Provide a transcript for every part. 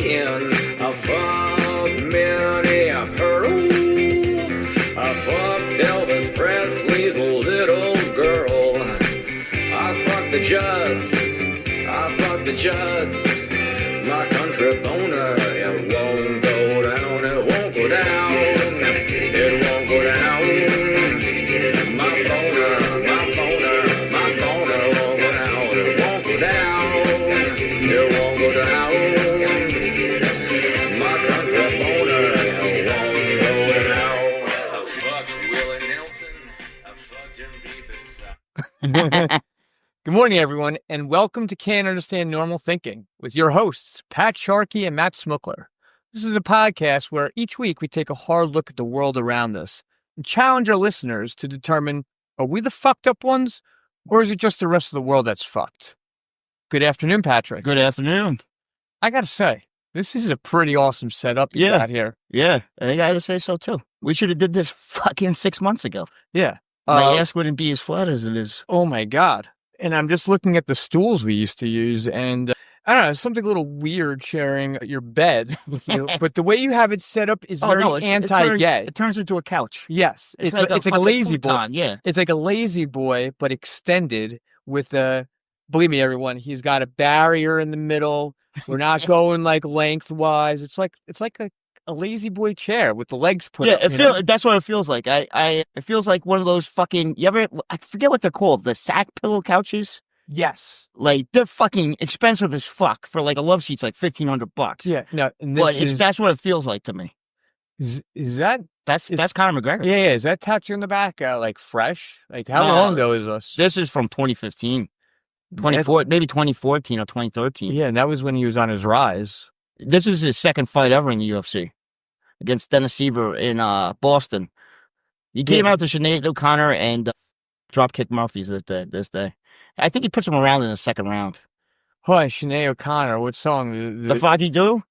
skin. I fucked Minnie Pearl. I fucked Elvis Presley's little girl. I fucked the Judds. I fucked the Judds. My country boner, it won't go down. It won't go down. It won't go down. My boner won't go down. It won't go down. It won't go down. My country boner, it won't go down. I fucked Willie Nelson. I fucked Jim Beavis. Good morning, everyone, and welcome to Can't Understand Normal Thinking with your hosts, Pat Sharkey and Matt Smookler. This is a podcast where each week we take a hard look at the world around us and challenge our listeners to determine, are we the fucked up ones, or is it just the rest of the world that's fucked? Good afternoon, Patrick. Good afternoon. I gotta say, this is a pretty awesome setup you got here. Yeah, I gotta say so too. We should have did this fucking 6 months ago. Yeah. My ass wouldn't be as flat as it is. Oh my God. And I'm just looking at the stools we used to use, and I don't know, something a little weird sharing your bed with you, but the way you have it set up is very anti-gay. It turns into a couch. Yes. It's like a lazy boy. Yeah. It's like a lazy boy, but extended with believe me, everyone, he's got a barrier in the middle. We're not going like lengthwise. It's like a lazy boy chair with the legs put up. Yeah, that's what it feels like. It feels like one of those fucking, I forget what they're called, the sack pillow couches? Yes. Like, they're fucking expensive as fuck for like a love seat's like $1,500. Yeah, no, and that's what it feels like to me. Is that? That's Conor McGregor. Yeah, is that tattoo in the back like fresh? Like how long ago is this? This is from 2015. Maybe 2014 or 2013. Yeah, and that was when he was on his rise. This is his second fight ever in the UFC against Dennis Seaver in Boston. He came out to Sinead O'Connor and dropkick Murphy's this day. I think he puts him around in the second round. Hi, Sinead O'Connor. What song? The Foggy Do?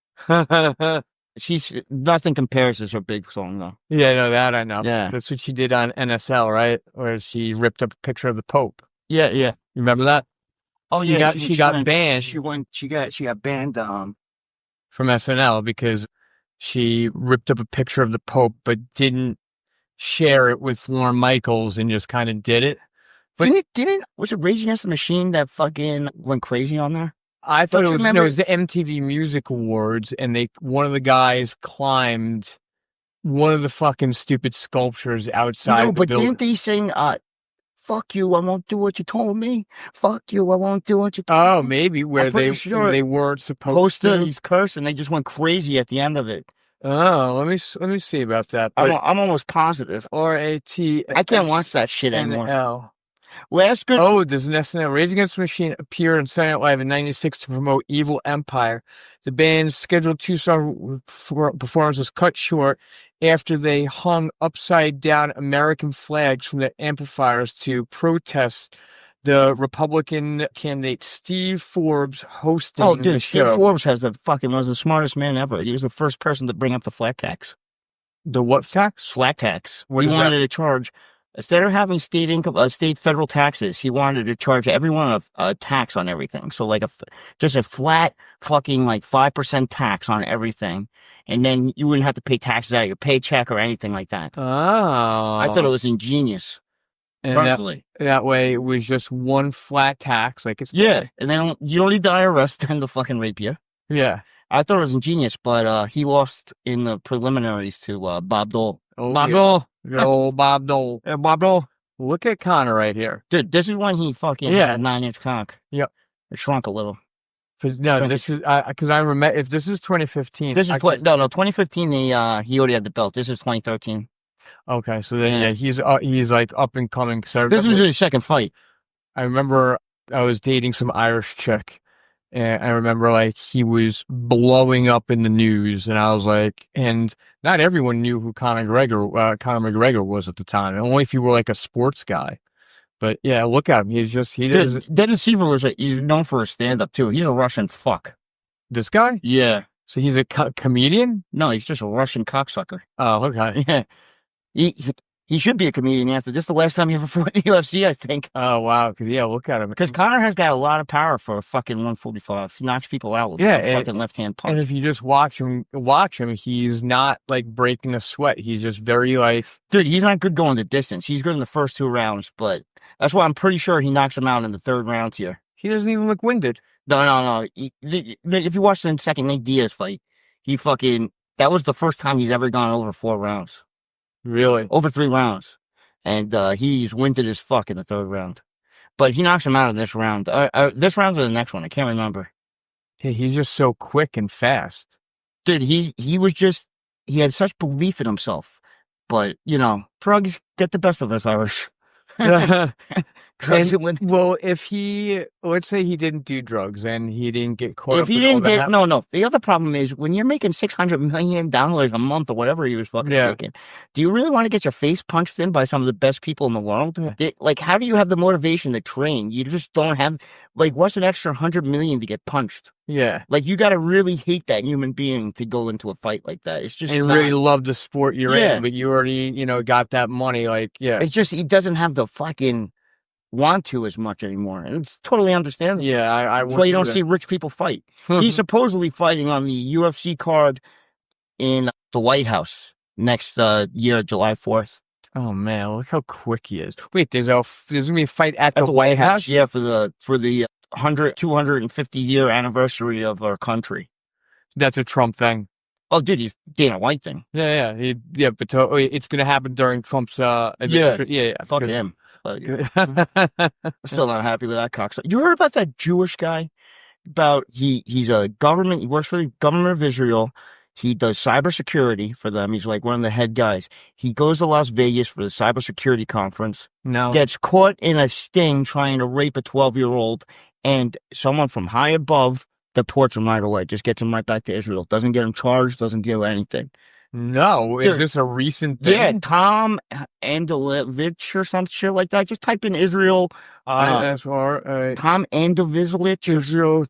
She's Nothing Compares is her big song, though. Yeah, no, that I know. Yeah. That's what she did on NSL, right? Where she ripped up a picture of the Pope. Yeah. You remember that? Oh, she got banned. She got banned from SNL because she ripped up a picture of the Pope but didn't share it with Lorne Michaels and just kind of did it. But was it Rage Against the Machine that fucking went crazy on there? I thought it was the MTV Music Awards, and one of the guys climbed one of the fucking stupid sculptures outside the building. Didn't they sing fuck you, I won't do what you told me. Fuck you, I won't do what you told me. Oh, maybe where they weren't supposed to curse, and they just went crazy at the end of it. Oh, let me see about that. I'm almost positive. RAT. I can't watch that shit anymore. There's an SNL. Rage Against the Machine appeared on Saturday Night Live in '96 to promote Evil Empire. The band's scheduled 2-song performance was cut short after they hung upside-down American flags from their amplifiers to protest the Republican candidate Steve Forbes hosting the show. Steve Forbes was the smartest man ever. He was the first person to bring up the flat tax. The what tax? Flat tax. What he wanted to charge, instead of having state federal taxes, he wanted to charge everyone a tax on everything. So like just a flat fucking like 5% tax on everything. And then you wouldn't have to pay taxes out of your paycheck or anything like that. Oh. I thought it was ingenious. And personally. That way it was just one flat tax. Like it's and then you don't need the IRS then to fucking rape you. Yeah. I thought it was ingenious, but he lost in the preliminaries to Bob Dole. Oh, Bob Dole. Good old Bob Dole. Bob Dole. Look at Conor right here. Dude, this is when he fucking had a 9-inch cock. Yep. It shrunk a little. This is because I remember if this is 2015. This is 2015. He already had the belt. This is 2013. Okay, so then he's like up and coming. This is his second fight. I remember I was dating some Irish chick, and I remember like he was blowing up in the news, and I was like, and not everyone knew who Conor McGregor was at the time, only if you were like a sports guy. But yeah, look at him. Dennis Seaver he's known for his stand-up too. He's a Russian fuck. This guy? Yeah. So he's a comedian? No, he's just a Russian cocksucker. Oh, okay. Yeah. He should be a comedian after this. The last time he ever fought in the UFC, I think. Oh, wow. Because, yeah, look at him. Because Conor has got a lot of power for a fucking 145. He knocks people out with a fucking left-hand punch. And if you just watch him, he's not, like, breaking a sweat. He's just very, like... Dude, he's not good going the distance. He's good in the first 2 rounds, but that's why I'm pretty sure he knocks him out in the 3rd round here. He doesn't even look winded. No. If you watch the second Nate Diaz fight, he fucking... That was the first time he's ever gone over 4 rounds. Really? Over 3 rounds. And he's winded as fuck in the 3rd round. But he knocks him out in this round. This round or the next one, I can't remember. Yeah, he's just so quick and fast. Dude, he had such belief in himself. But, you know, drugs get the best of us Irish. Well, let's say he didn't do drugs and he didn't get caught up. If he didn't get, no. The other problem is when you're making $600 million a month or whatever he was fucking making, do you really want to get your face punched in by some of the best people in the world? Like, how do you have the motivation to train? You just don't have, like, what's an extra $100 million to get punched? Yeah. Like, you got to really hate that human being to go into a fight like that. It's just really love the sport you're in, but you already, got that money. Like, It's just, he doesn't have the fucking want to as much anymore. And it's totally understandable. Yeah, that's why you don't see rich people fight. He's supposedly fighting on the UFC card in the White House next year, July 4th. Oh man, look how quick he is. Wait, there's gonna be a fight at the White House? Yeah, for the 250 year anniversary of our country. That's a Trump thing. Oh, dude, he's Dana White thing. Yeah, but it's gonna happen during Trump's administration. Fuck him. Still not happy with that cocksucker. You heard about that Jewish guy? He's a government. He works for the government of Israel. He does cybersecurity for them. He's like one of the head guys. He goes to Las Vegas for the cybersecurity conference. No. Gets caught in a sting trying to rape a 12-year-old, and someone from high above deports him right away. Just gets him right back to Israel. Doesn't get him charged. Doesn't do anything. No, is this a recent thing? Yeah, Tom Andalevich or some shit like that. Just type in Israel. Tom Andalevich. Israel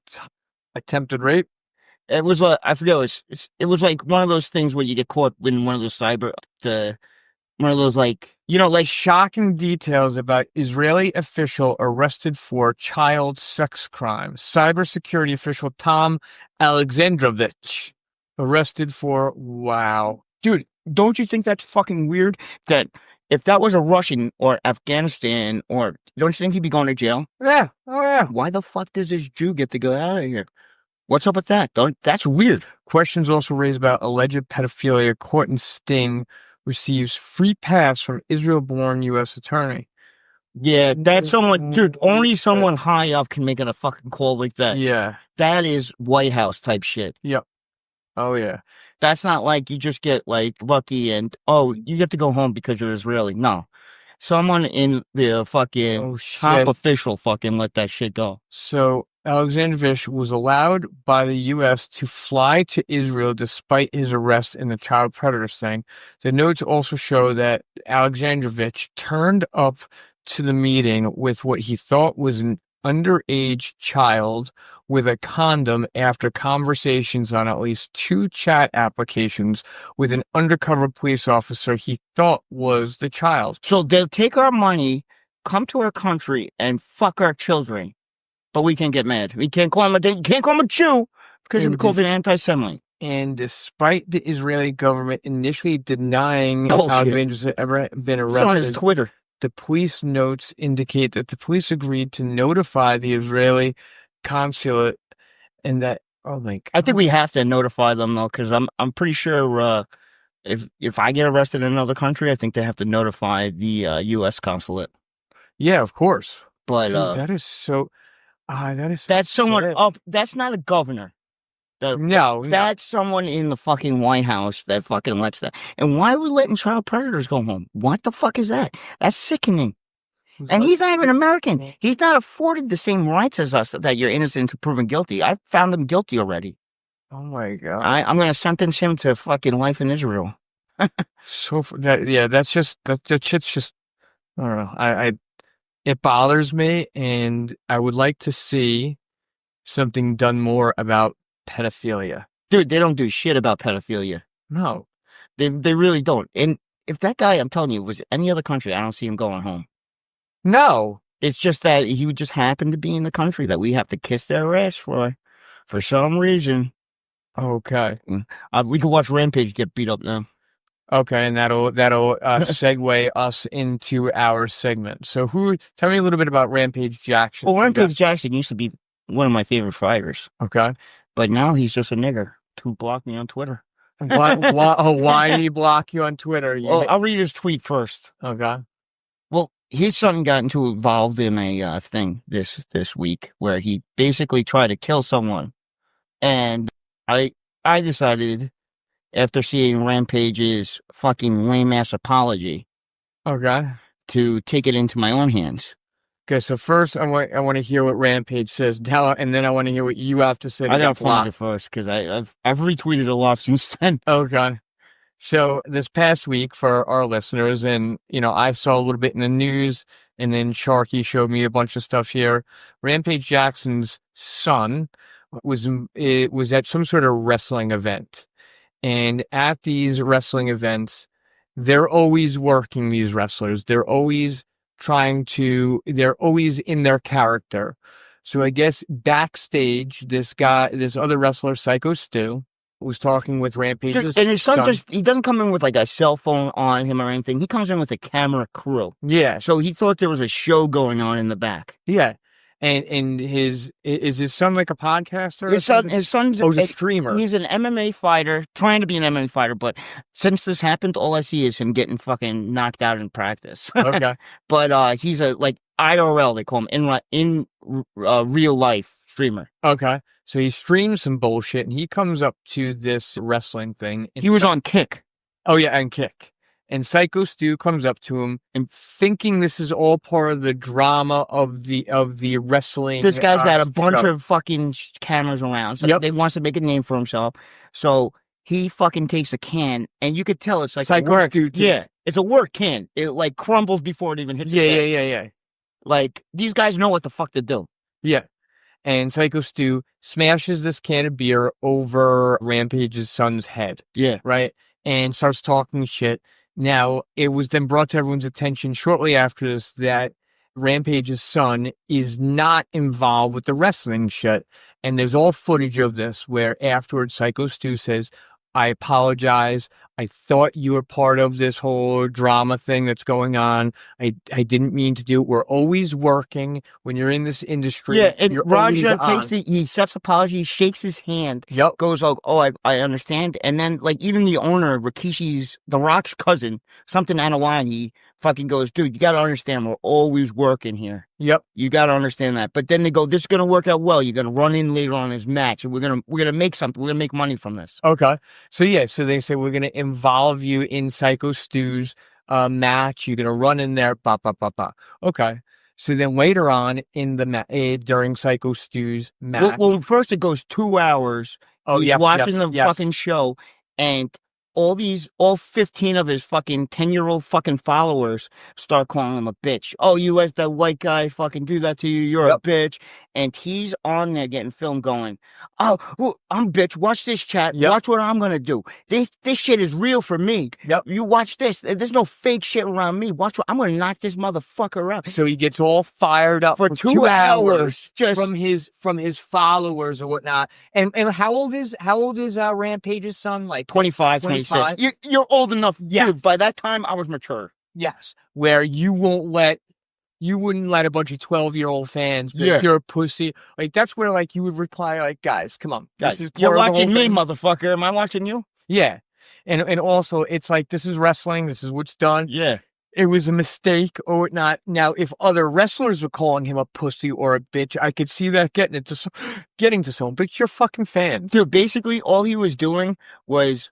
attempted rape. It was I forget. It was like one of those things where you get caught in one of those one of those like shocking details about Israeli official arrested for child sex crime. Cybersecurity official Tom Alexandrovich. Arrested for, wow. Dude, don't you think that's fucking weird? That if that was a Russian or Afghanistan don't you think he'd be going to jail? Yeah. Oh, yeah. Why the fuck does this Jew get to go out of here? What's up with that? That's weird. Questions also raised about alleged pedophilia. Court in sting receives free pass from Israel-born U.S. attorney. Yeah, that's someone, dude, only someone high up can make a fucking call like that. Yeah. That is White House type shit. Yep. Oh, yeah. That's not like you just get, like, lucky and, you get to go home because you're Israeli. No. Someone in the fucking top official fucking let that shit go. So, Alexandrovich was allowed by the U.S. to fly to Israel despite his arrest in the child predator thing. The notes also show that Alexandrovich turned up to the meeting with what he thought was an underage child with a condom after conversations on at least 2 chat applications with an undercover police officer he thought was the child. So they'll take our money, come to our country, and fuck our children. But we can't get mad. We can't call him a Jew because you're called an anti-Semite. And despite the Israeli government initially denying Alexandrovich had ever been arrested, on his Twitter. The police notes indicate that the police agreed to notify the Israeli consulate, and that I think we have to notify them though, because I'm pretty sure if I get arrested in another country, I think they have to notify the U.S. consulate. Yeah, of course. But dude, that is so. That's someone up. That's not a governor. No, that's someone in the fucking White House that fucking lets that. And why are we letting child predators go home? What the fuck is that? That's sickening. And he's not even American. He's not afforded the same rights as us that you're innocent until proven guilty. I found him guilty already. Oh my God. I'm going to sentence him to fucking life in Israel. That's just, that shit's just, I don't know. It bothers me, and I would like to see something done more about pedophilia. Dude, they don't do shit about pedophilia. No. They really don't. And if that guy, I'm telling you, was any other country, I don't see him going home. No. It's just that he would just happen to be in the country that we have to kiss their ass for some reason. Okay. We could watch Rampage get beat up now. Okay, and that'll segue us into our segment. So, tell me a little bit about Rampage Jackson. Well, Rampage Jackson used to be one of my favorite fighters. Okay, but now he's just a nigger who blocked me on Twitter. Why did he block you on Twitter? Well, I'll read his tweet first. Okay. Well, his son got involved in a thing this week where he basically tried to kill someone, and I decided, after seeing Rampage's fucking lame-ass apology, okay, to take it into my own hands. Okay, so first I want to hear what Rampage says now, and then I want to hear what you have to say. I got to find it first, because I've retweeted a lot since then. Okay. So this past week, for our listeners, and, I saw a little bit in the news, and then Sharkey showed me a bunch of stuff here. Rampage Jackson's son was at some sort of wrestling event. And at these wrestling events, they're always working, these wrestlers. They're always in their character. So I guess backstage, this other wrestler, Psycho Stu, was talking with Rampage's and his son he doesn't come in with like a cell phone on him or anything. He comes in with a camera crew. Yeah. So he thought there was a show going on in the back. Yeah. And is his son like a podcaster? His son's a streamer. He's an MMA fighter, trying to be an MMA fighter, but since this happened, all I see is him getting fucking knocked out in practice. Okay. But he's a like IRL, they call him, in real life streamer. Okay. So he streams some bullshit, and he comes up to this wrestling thing. He was on Kick. Oh yeah, and Kick. And Psycho Stu comes up to him and thinking this is all part of the drama of the wrestling. This guy's got a bunch of fucking cameras around. So He wants to make a name for himself. So he fucking takes a can, and you could tell it's like Psycho Stu. Yeah, it's a work can. It like crumbles before it even hits his head. Yeah. Like, these guys know what the fuck to do. Yeah. And Psycho Stu smashes this can of beer over Rampage's son's head. Yeah. Right? And starts talking shit. Now, it was then brought to everyone's attention shortly after this that Rampage's son is not involved with the wrestling shit. And there's all footage of this where afterwards Psycho Stu says, I apologize. I thought you were part of this whole drama thing that's going on. I didn't mean to do it. We're always working when you're in this industry. Yeah, and Raja he accepts apology, he shakes his hand, goes, I understand. And then, like, even the owner, Rikishi's, The Rock's cousin, something Anawani, fucking goes, dude, you got to understand, we're always working here. Yep. You got to understand that. But then they go, this is going to work out well. You're going to run in later on this match, and we're going to make something. We're going to make money from this. Okay. So, yeah, so they say we're going to involve you in Psycho Stu's match. You're going to run in there, Okay. So then later on in the during Psycho Stu's match. Well, first it goes 2 hours. He's watching the fucking show, and all 15 of his fucking 10-year-old fucking followers start calling him a bitch. Oh, you let that white guy fucking do that to you. You're a bitch. And he's on there getting filmed going, oh, I'm a bitch. Watch this, chat. Watch what I'm going to do. This shit is real for me. Yep. You watch this. There's no fake shit around me. Watch what I'm going to knock this motherfucker out. So he gets all fired up for 2 hours just from his followers or whatnot. And how old is Rampage's son? Like 25, 26. You're old enough. Dude, by that time I was mature. Yes. Where you wouldn't let a bunch of 12-year-old fans be like, you're a pussy. Like, that's where, like, you would reply, like, guys, come on. Guys, you're watching me, motherfucker. Am I watching you? Yeah. And also, it's like, this is wrestling. This is what's done. Yeah. It was a mistake or whatnot. Now, if other wrestlers were calling him a pussy or a bitch, I could see that getting to someone. But it's your fucking fans. Dude, basically, all he was doing was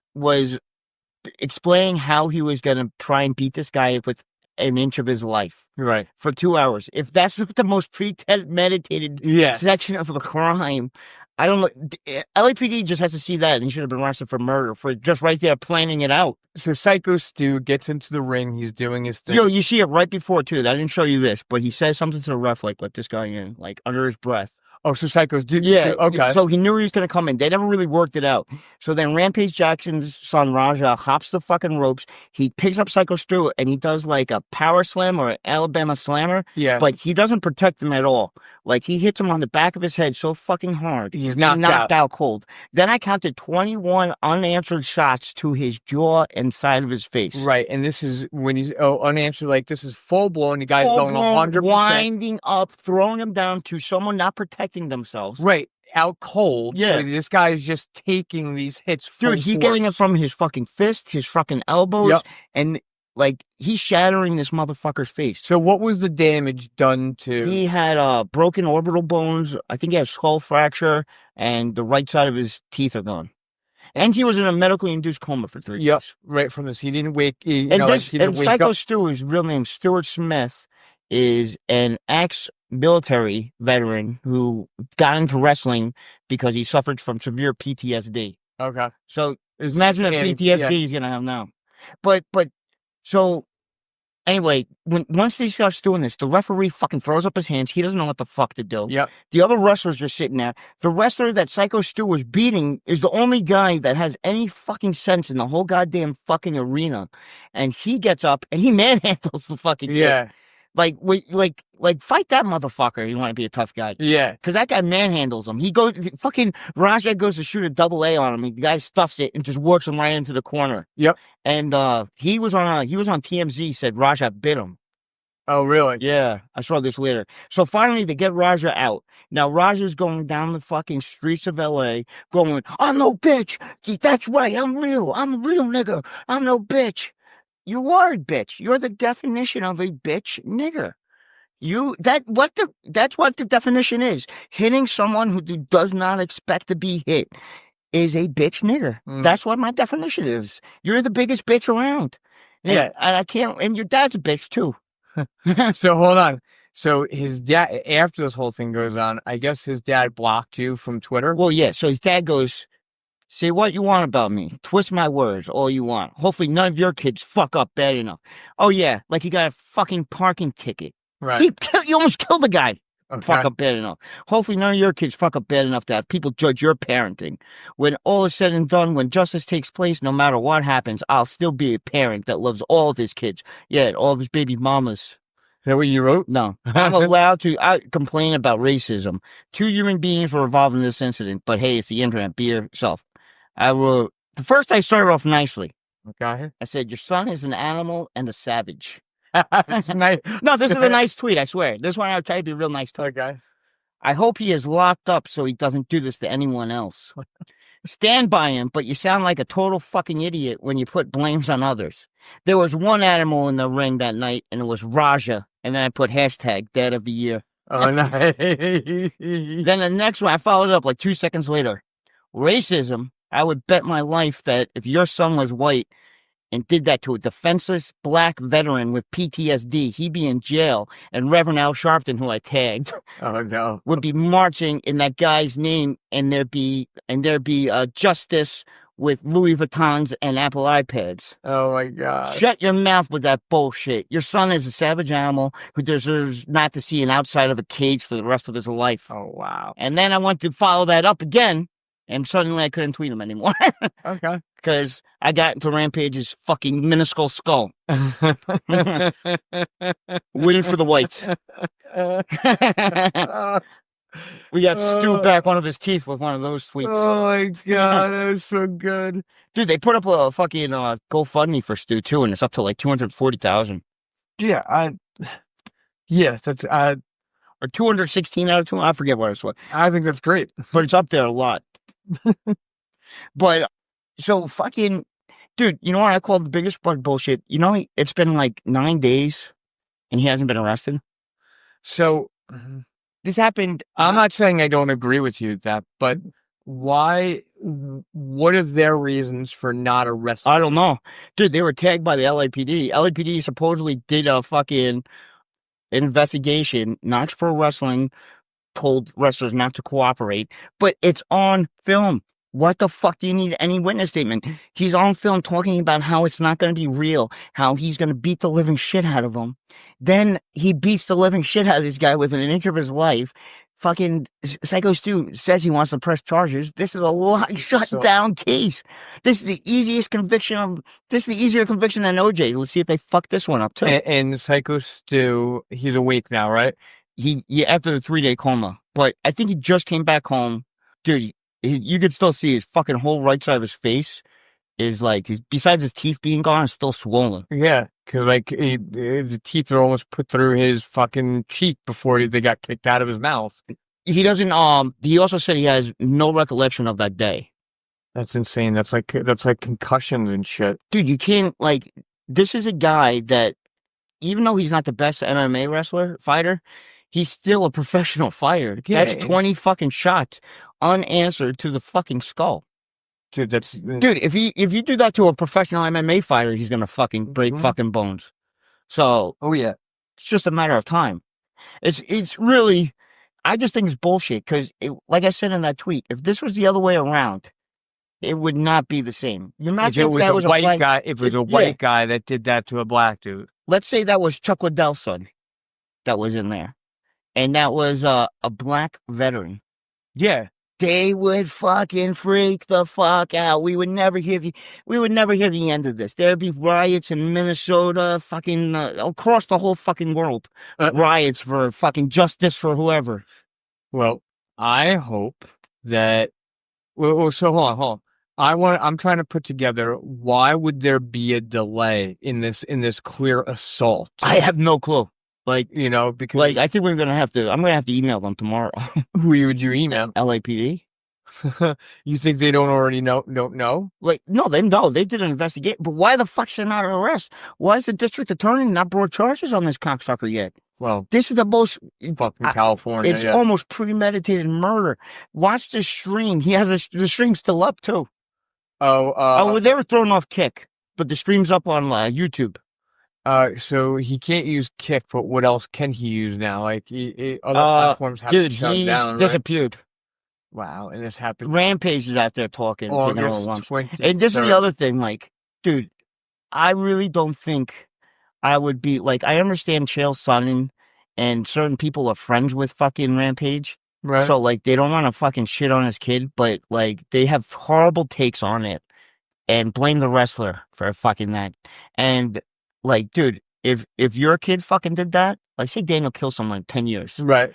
explaining how he was going to try and beat this guy with an inch of his life. Right. For 2 hours. If that's the most premeditated section of a crime, I don't know. LAPD just has to see that, and he should have been arrested for murder for just right there planning it out. So Psycho Stu gets into the ring. He's doing his thing. Yo, you see it right before, too. I didn't show you this, but he says something to the ref, like, let this guy in, like, under his breath. Oh, so Psycho's do. Yeah. Okay. So he knew he was going to come in. They never really worked it out. So then Rampage Jackson's son, Raja, hops the fucking ropes. He picks up Psycho Stu and he does like a power slam or an Alabama slammer. Yeah. But he doesn't protect him at all. Like he hits him on the back of his head so fucking hard. He's knocked out cold. Then I counted 21 unanswered shots to his jaw and side of his face. Right. And this is when he's unanswered. Like this is full blown. The guy's going 100%. Winding up, throwing him down to someone not protecting themselves. Right. Out cold. Yeah. So this guy is just taking these hits. Dude, he's getting it from his fucking fists, his fucking elbows. Yep. And like he's shattering this motherfucker's face. So what was the damage done to? He had broken orbital bones. I think he had a skull fracture and the right side of his teeth are gone. And he was in a medically induced coma for 3 Yep. days. Right from this. He didn't wake. And Psycho Stu, his real name, Stuart Smith, is an ex-military veteran who got into wrestling because he suffered from severe PTSD. Okay. So imagine the PTSD he's gonna have now. But so anyway, once they start doing this, the referee fucking throws up his hands. He doesn't know what the fuck to do. Yep. The other wrestlers are sitting there. The wrestler that Psycho Stu was beating is the only guy that has any fucking sense in the whole goddamn fucking arena. And he gets up and he manhandles the fucking kid. Like fight that motherfucker. You want to be a tough guy. Yeah. Because that guy manhandles him. Fucking Raja goes to shoot a double A on him. The guy stuffs it and just works him right into the corner. Yep. And he was on TMZ, said Raja bit him. Oh, really? Yeah. I saw this later. So finally they get Raja out. Now Raja's going down the fucking streets of LA going, I'm no bitch. That's right. I'm real. I'm a real nigga. I'm no bitch. You are a bitch. You're the definition of a bitch nigger. That's what the definition is. Hitting someone who does not expect to be hit is a bitch nigger. That's what my definition is. You're the biggest bitch around. Yeah. And I can't, and your dad's a bitch too. So hold on. So his dad, after this whole thing goes on, I guess his dad blocked you from Twitter? Well, yeah. So his dad goes, say what you want about me. Twist my words all you want. Hopefully none of your kids fuck up bad enough. Oh, yeah. Like he got a fucking parking ticket. Right. He almost killed the guy. Okay. Fuck up bad enough. Hopefully none of your kids fuck up bad enough to have people judge your parenting. When all is said and done, when justice takes place, no matter what happens, I'll still be a parent that loves all of his kids. Yeah, all of his baby mamas. Is that what you wrote? No. I'm allowed to complain about racism. 2 human beings were involved in this incident, but hey, it's the internet. Be yourself. I wrote, first I started off nicely. Okay. I said, your son is an animal and a savage. That's nice. No, this is a nice tweet, I swear. This one I tried to be a real nice tweet. Okay. I hope he is locked up so he doesn't do this to anyone else. Stand by him, but you sound like a total fucking idiot when you put blames on others. There was one animal in the ring that night, and it was Raja. And then I put hashtag Dad of the Year. Oh, nice. Then the next one, I followed up like 2 seconds later. Racism. I would bet my life that if your son was white and did that to a defenseless black veteran with PTSD, he'd be in jail. And Reverend Al Sharpton, who I tagged, Oh, no. would be marching in that guy's name, and there'd be justice with Louis Vuittons and Apple iPads. Oh, my God. Shut your mouth with that bullshit. Your son is a savage animal who deserves not to see an outside of a cage for the rest of his life. Oh, wow. And then I went to follow that up again, and suddenly I couldn't tweet him anymore. Okay. Because I got into Rampage's fucking minuscule skull. Winning for the whites. We got Stu back one of his teeth with one of those tweets. Oh, my God. That was so good. Dude, they put up a fucking GoFundMe for Stu, too, and it's up to like 240,000. Yeah. That's, Or 216 out of 2. I forget what it's what. I think that's great. But it's up there a lot. But, so fucking, dude, you know what I call the biggest part of bullshit? You know, it's been like 9 days and he hasn't been arrested. So, This happened. I'm not saying I don't agree with you that, but why, what are their reasons for not arresting? I don't know. Dude, they were tagged by the LAPD. LAPD supposedly did a fucking investigation. Knox Pro Wrestling told wrestlers not to cooperate, but it's on film. What the fuck do you need any witness statement? He's on film talking about how it's not going to be real, how he's going to beat the living shit out of him. Then he beats the living shit out of this guy within an inch of his life. fucking Psycho Stu says he wants to press charges. This is a shut down case. This is the easiest conviction this is the easier conviction than OJ. Let's see if they fuck this one up too. And Psycho Stu, he's awake now, right? He after the 3-day coma, but I think he just came back home. Dude, you could still see his fucking whole right side of his face is like, besides his teeth being gone, it's still swollen. Yeah, because like the teeth are almost put through his fucking cheek before they got kicked out of his mouth. He doesn't. He also said he has no recollection of that day. That's insane. That's like concussions and shit. Dude, you can't like. This is a guy that, even though he's not the best MMA fighter, he's still a professional fighter. Yeah. That's 20 fucking shots unanswered to the fucking skull. Dude, if you do that to a professional MMA fighter, he's gonna fucking break fucking bones. So, oh yeah, it's just a matter of time. It's really, I just think it's bullshit because, like I said in that tweet, if this was the other way around, it would not be the same. You imagine if that was a white guy. If it was a white guy that did that to a black dude. Let's say that was Chuck Liddell's son that was in there, and that was a black veteran. Yeah. They would fucking freak the fuck out. We would never hear the end of this. There'd be riots in Minnesota, fucking across the whole fucking world. Riots for fucking justice for whoever. Well, I hope that. Well, so hold on. I'm trying to put together why would there be a delay in this clear assault? I have no clue. Like, you know, because like I think I'm gonna have to email them tomorrow. Who would you email? LAPD. You think they don't already know? Don't know? Like, no, they know. They did an investigation. But why the fuck's there not an arrest? Why is the district attorney not brought charges on this cocksucker yet? Well, this is the most fucking California. It's almost premeditated murder. Watch the stream. He has the stream still up too. Oh, they were thrown off Kick, but the stream's up on YouTube. So he can't use Kick, but what else can he use now? Like other platforms have to shut down. Dude, disappeared. Wow, and this happened. Rampage is out there talking, taking all lumps. And this is the other thing. Like, dude, I really don't think I would be like. I understand Chael Sonnen and certain people are friends with fucking Rampage, right? So like, they don't want to fucking shit on his kid, but like, they have horrible takes on it and blame the wrestler for fucking that. And like, dude, if your kid fucking did that, like, say Daniel killed someone in 10 years, right?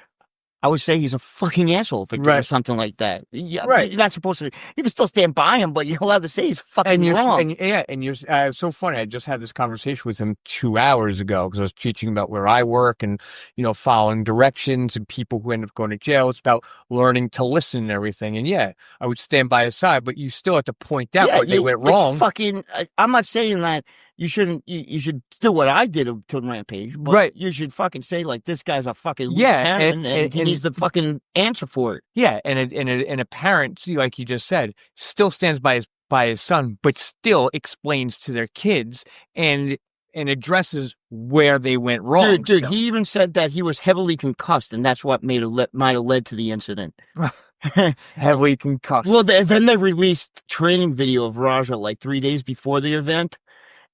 I would say he's a fucking asshole for doing something like that. Yeah, right. You're not supposed to. You can still stand by him, but you're allowed to say he's fucking wrong. And you're it's so funny. I just had this conversation with him 2 hours ago because I was teaching about where I work and, you know, following directions and people who end up going to jail. It's about learning to listen and everything. And yeah, I would stand by his side, but you still have to point out where they went wrong. Fucking, I'm not saying that you shouldn't. You should do what I did to Rampage, but right? You should fucking say like, this guy's a fucking loose cannon, and he needs the fucking answer for it. Yeah, and a parent, like you just said, still stands by his son, but still explains to their kids and addresses where they went wrong. Dude, he even said that he was heavily concussed, and that's what might have led to the incident. Heavily concussed. Well, then they released training video of Raja like 3 days before the event.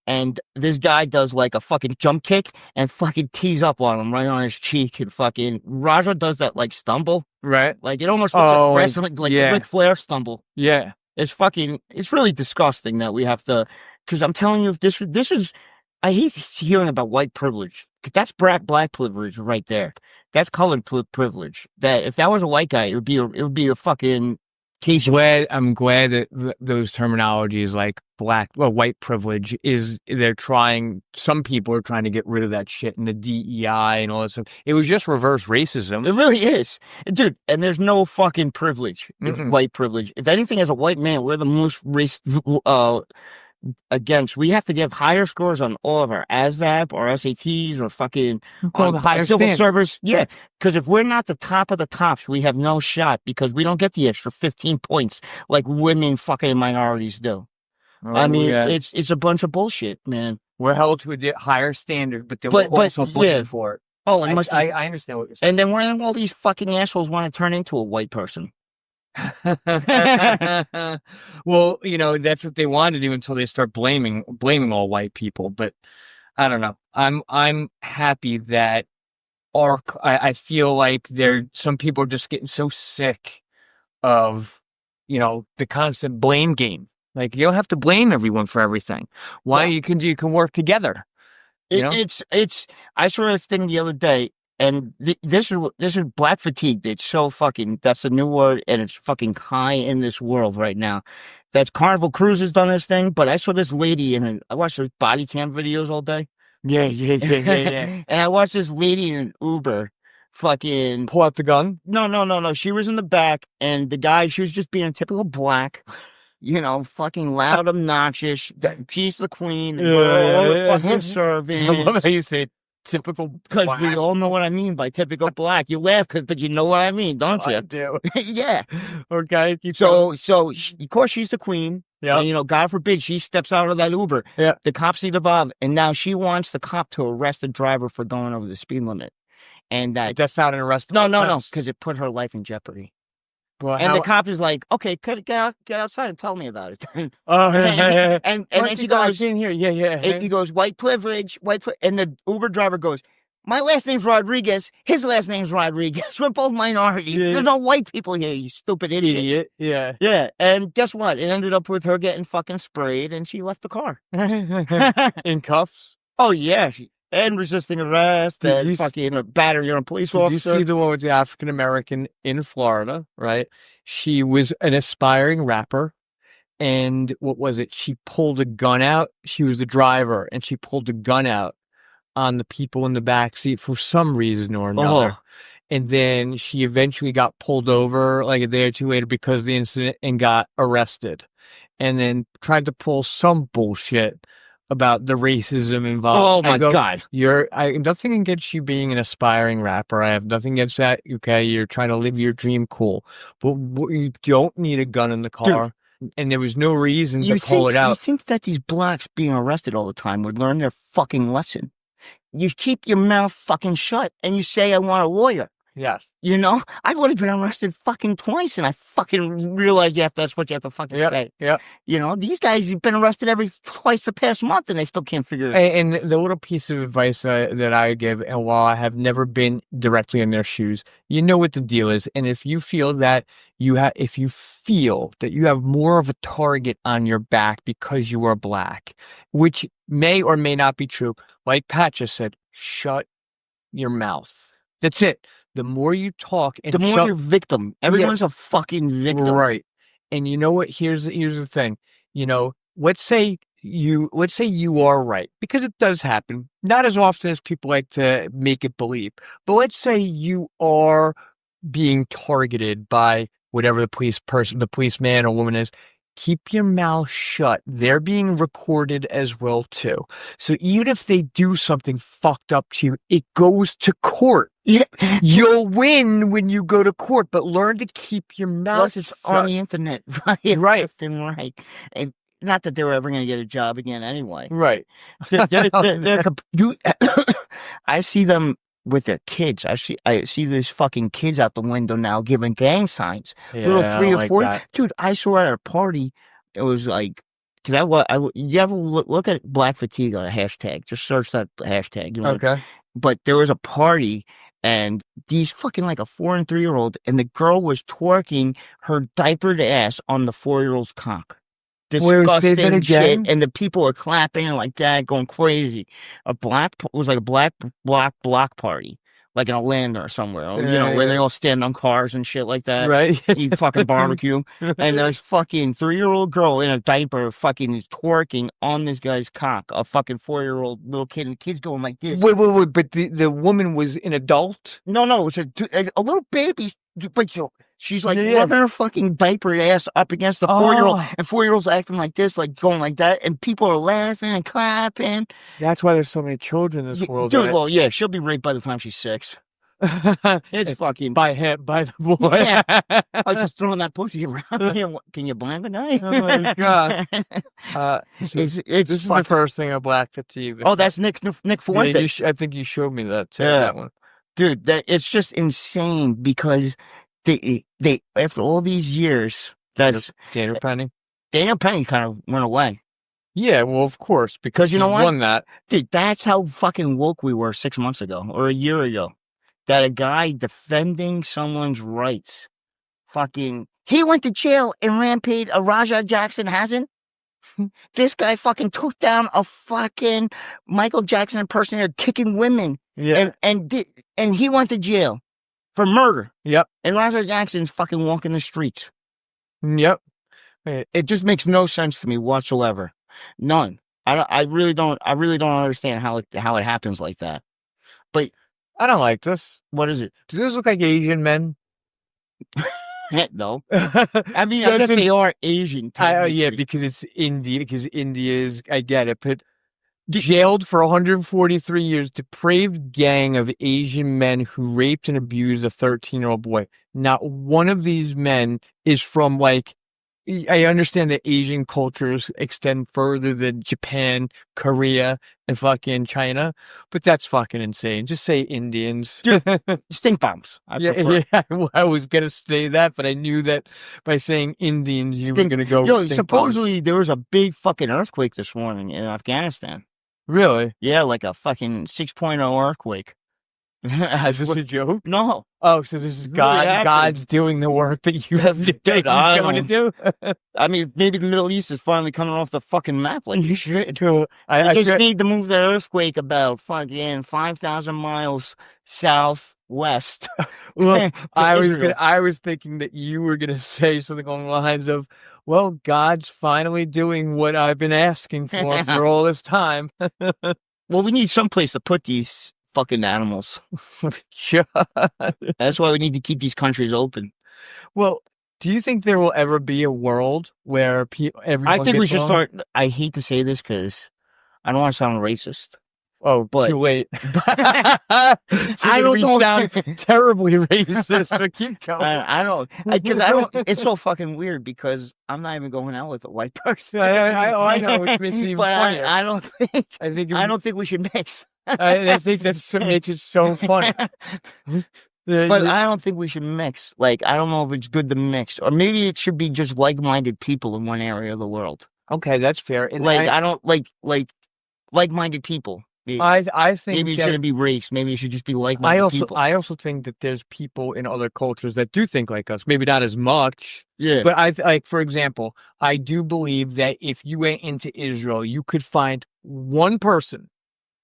And this guy does like a fucking jump kick and fucking tees up on him right on his cheek. And fucking Raja does that like stumble. Right. Like it almost looks like wrestling, like the Ric Flair stumble. Yeah. It's really disgusting that we have to, because I'm telling you, this is, I hate hearing about white privilege. Because that's black privilege right there. That's colored privilege. That if that was a white guy, it would be a fucking case. I'm glad that those terminologies like white privilege some people are trying to get rid of that shit and the DEI and all that stuff. It was just reverse racism. It really is. Dude, and there's no fucking privilege, white privilege. If anything, as a white man, we're the most against. We have to give higher scores on all of our ASVAB or SATs or fucking on the higher civil service. Yeah, because if we're not the top of the tops, we have no shot because we don't get the extra 15 points like women fucking minorities do. Oh, I mean, it's a bunch of bullshit, man. We're held to a higher standard, but we're also looking for it. Oh, I understand what you're saying. And then when all these fucking assholes want to turn into a white person. Well, you know, that's what they want to do until they start blaming all white people. But I don't know. I'm happy that I feel like some people are just getting so sick of, the constant blame game. Like, you don't have to blame everyone for everything. Why? Well, You can work together. I saw this thing the other day, and this is black fatigue. It's so fucking, that's the new word, and it's fucking high in this world right now. That's Carnival Cruise has done this thing, but I saw this lady, and I watched her body cam videos all day. Yeah. And I watched this lady in an Uber fucking Pull out the gun. No. She was in the back, and the guy, she was just being a typical black, fucking loud, obnoxious. She's the queen. We're all fucking servants. I love how you say typical Because black. we all know what I mean by typical black. You laugh, but you know what I mean, don't you? I do. Yeah. Okay. Of course, she's the queen. Yeah. And, God forbid she steps out of that Uber. Yeah. The cops need involved, and now she wants the cop to arrest the driver for going over the speed limit. And that's not an arrest. No, because it put her life in jeopardy. Well, and the cop is like, okay, get outside and tell me about it. and then she goes, in here. Yeah. He goes, white privilege, and the Uber driver goes, my last name's Rodriguez. His last name's Rodriguez. We're both minorities. Yeah. There's no white people here, you stupid idiot. Yeah. Yeah. And guess what? It ended up with her getting fucking sprayed, and she left the car. In cuffs? Oh, yeah. And resisting arrest, Did and you fucking a battery on a police officer. Did you see the one with the African-American in Florida, right? She was an aspiring rapper, and what was it? She pulled a gun out. She was the driver, and she pulled a gun out on the people in the backseat for some reason or another. And then she eventually got pulled over like a day or two later because of the incident and got arrested. And then tried to pull some bullshit about the racism involved. Oh my God. I nothing against you being an aspiring rapper. I have nothing against that. Okay. You're trying to live your dream. Cool. But you don't need a gun in the car. Dude, and there was no reason to pull it out. You think that these blacks being arrested all the time would learn their fucking lesson? You keep your mouth fucking shut and you say, I want a lawyer. Yes. I've already been arrested fucking twice, and I fucking realized that's what you have to fucking say. Yeah. These guys have been arrested twice the past month, and they still can't figure it out. And the little piece of advice that I give, and while I have never been directly in their shoes, you know what the deal is. And if you feel that you have more of a target on your back because you are black, which may or may not be true, like Pat just said, shut your mouth. That's it. The more you talk, and the more you're victim. Everyone's a fucking victim, right? And you know what? Here's the thing. Let's say you are right, because it does happen. Not as often as people like to make it believe. But let's say you are being targeted by whatever the policeman or woman is. Keep your mouth shut. They're being recorded as well, too. So even if they do something fucked up to you, it goes to court. Yeah. You'll win when you go to court, but learn to keep your mouth shut. It's on the internet, right? Right. Left and right. And not that they were ever going to get a job again anyway. Right. I see them with their kids. I see these fucking kids out the window now giving gang signs. Yeah, little 3 or 4. that. Dude, I saw at a party, it was like, because you ever look at black fatigue on a hashtag? Just search that hashtag. Okay. But there was a party, and these fucking like a 4 and 3-year-old, and the girl was twerking her diapered ass on the 4-year-old's cock. Disgusting shit, and the people are clapping like that, going crazy. It was like a black block party, like in Atlanta or somewhere, where they all stand on cars and shit like that, right? Eat fucking barbecue, and there's fucking 3-year-old girl in a diaper fucking twerking on this guy's cock, a fucking 4-year-old little kid, and the kid's going like this. Wait, but the woman was an adult? No, it's a little baby. But she's like rubbing her fucking diaper ass up against the 4-year-old, and 4-year-old's acting like this, like going like that, and people are laughing and clapping. That's why there's so many children in this world, dude. Right? Well, yeah, she'll be raped by the time she's 6. It's fucking by the boy. Yeah. I was just throwing that pussy around here. Can you blind the guy? Oh my God. This is the first thing of black fatigue. That's Nick Fuente. Yeah, I think you showed me that too. Yeah. That one. Dude, it's just insane because they after all these years, that's Daniel Penny. Daniel Penny kind of went away. Yeah, well, of course, because you know what? Won that. Dude, that's how fucking woke we were 6 months ago or a year ago. that a guy defending someone's rights, he went to jail and Rampage. Raja Jackson hasn't. This guy fucking took down a fucking Michael Jackson impersonator kicking women. Yeah. And he went to jail for murder. Yep. And Raja Jackson's fucking walking the streets. Yep. It just makes no sense to me whatsoever. None. I really don't understand how it happens like that. But I don't like this. what is it? Does this look like Asian men? No. I mean, I guess they are Asian. Yeah, because it's India. Because India is, I get it, but jailed for 143 years, depraved gang of Asian men who raped and abused a 13-year-old boy. Not one of these men is from, like, I understand that Asian cultures extend further than Japan, Korea, and fucking China, but that's fucking insane. Just say Indians. Stink bombs. Yeah, I was going to say that, but I knew that by saying Indians, you were going to go. Yo, supposedly there was a big fucking earthquake this morning in Afghanistan. Really? Yeah, like a fucking 6.0 earthquake. Is this a joke? No. Oh, so this is God. God's doing the work that you have to do. I mean, maybe the Middle East is finally coming off the fucking map like you should. I just need to move the earthquake about fucking 5,000 miles southwest. Well, I was thinking that you were gonna say something along the lines of, "Well, God's finally doing what I've been asking for all this time." Well, we need someplace to put these fucking animals. That's why we need to keep these countries open. Well, do you think there will ever be a world where everyone I think we should along? start. I hate to say this because I don't want to sound racist. Oh, but too late. I don't know. Sound terribly racist, but keep going. I don't, because I don't. It's so fucking weird because I'm not even going out with a white person. I know, which makes it even funnier. I don't think. I don't think we should mix. I think that's what makes it so funny. But I don't think we should mix. Like, I don't know if it's good to mix, or maybe it should be just like-minded people in one area of the world. Okay, that's fair. And I don't like-minded people. I think maybe it shouldn't be race. Maybe it should just be like-minded people. I also think that there's people in other cultures that do think like us. Maybe not as much. Yeah. But for example, I do believe that if you went into Israel, you could find one person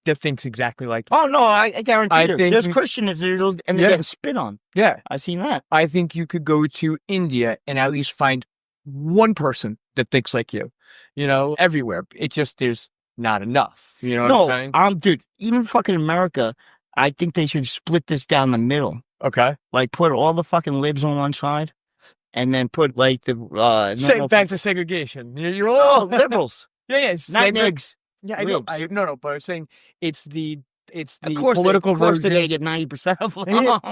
that thinks exactly like you. Oh no, I guarantee you. There's Christian Israelis and they're getting spit on. Yeah. I've seen that. I think you could go to India and at least find one person that thinks like you. You know, everywhere. It's just there's not enough. You know what I'm saying? Dude, even fucking America, I think they should split this down the middle. Okay. Like put all the fucking libs on one side and then put like the back to segregation. You're all liberals. Yeah. Not niggas. Yeah, I know. No, but I'm saying it's the political version. Of course, they're gonna get 90% of them.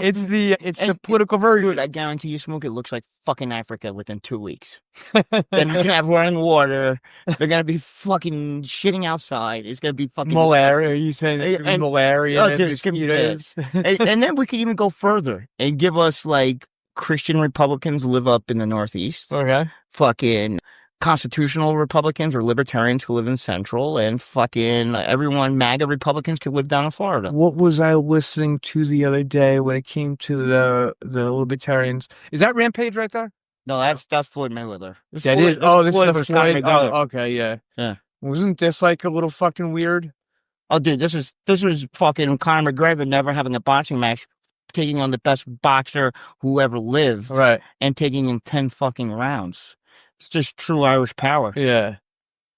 It's the political version. Dude, I guarantee you, Smook, it looks like fucking Africa within 2 weeks. They're not gonna have running water. They're gonna be fucking shitting outside. It's gonna be fucking malaria. Are you saying it's gonna be malaria? Oh, dude, it's gonna be bad. and then we could even go further and give us like Christian Republicans live up in the Northeast. Okay. Fucking constitutional Republicans or libertarians who live in Central, and fucking everyone, MAGA Republicans, could live down in Florida. What was I listening to the other day when it came to the libertarians? Is that Rampage right there? No, that's Floyd Mayweather. This is the Floyd. Oh, okay, yeah. Wasn't this like a little fucking weird? Oh, dude, this was fucking Conor McGregor never having a boxing match, taking on the best boxer who ever lived, right, and taking him 10 fucking rounds. It's just true Irish power. Yeah.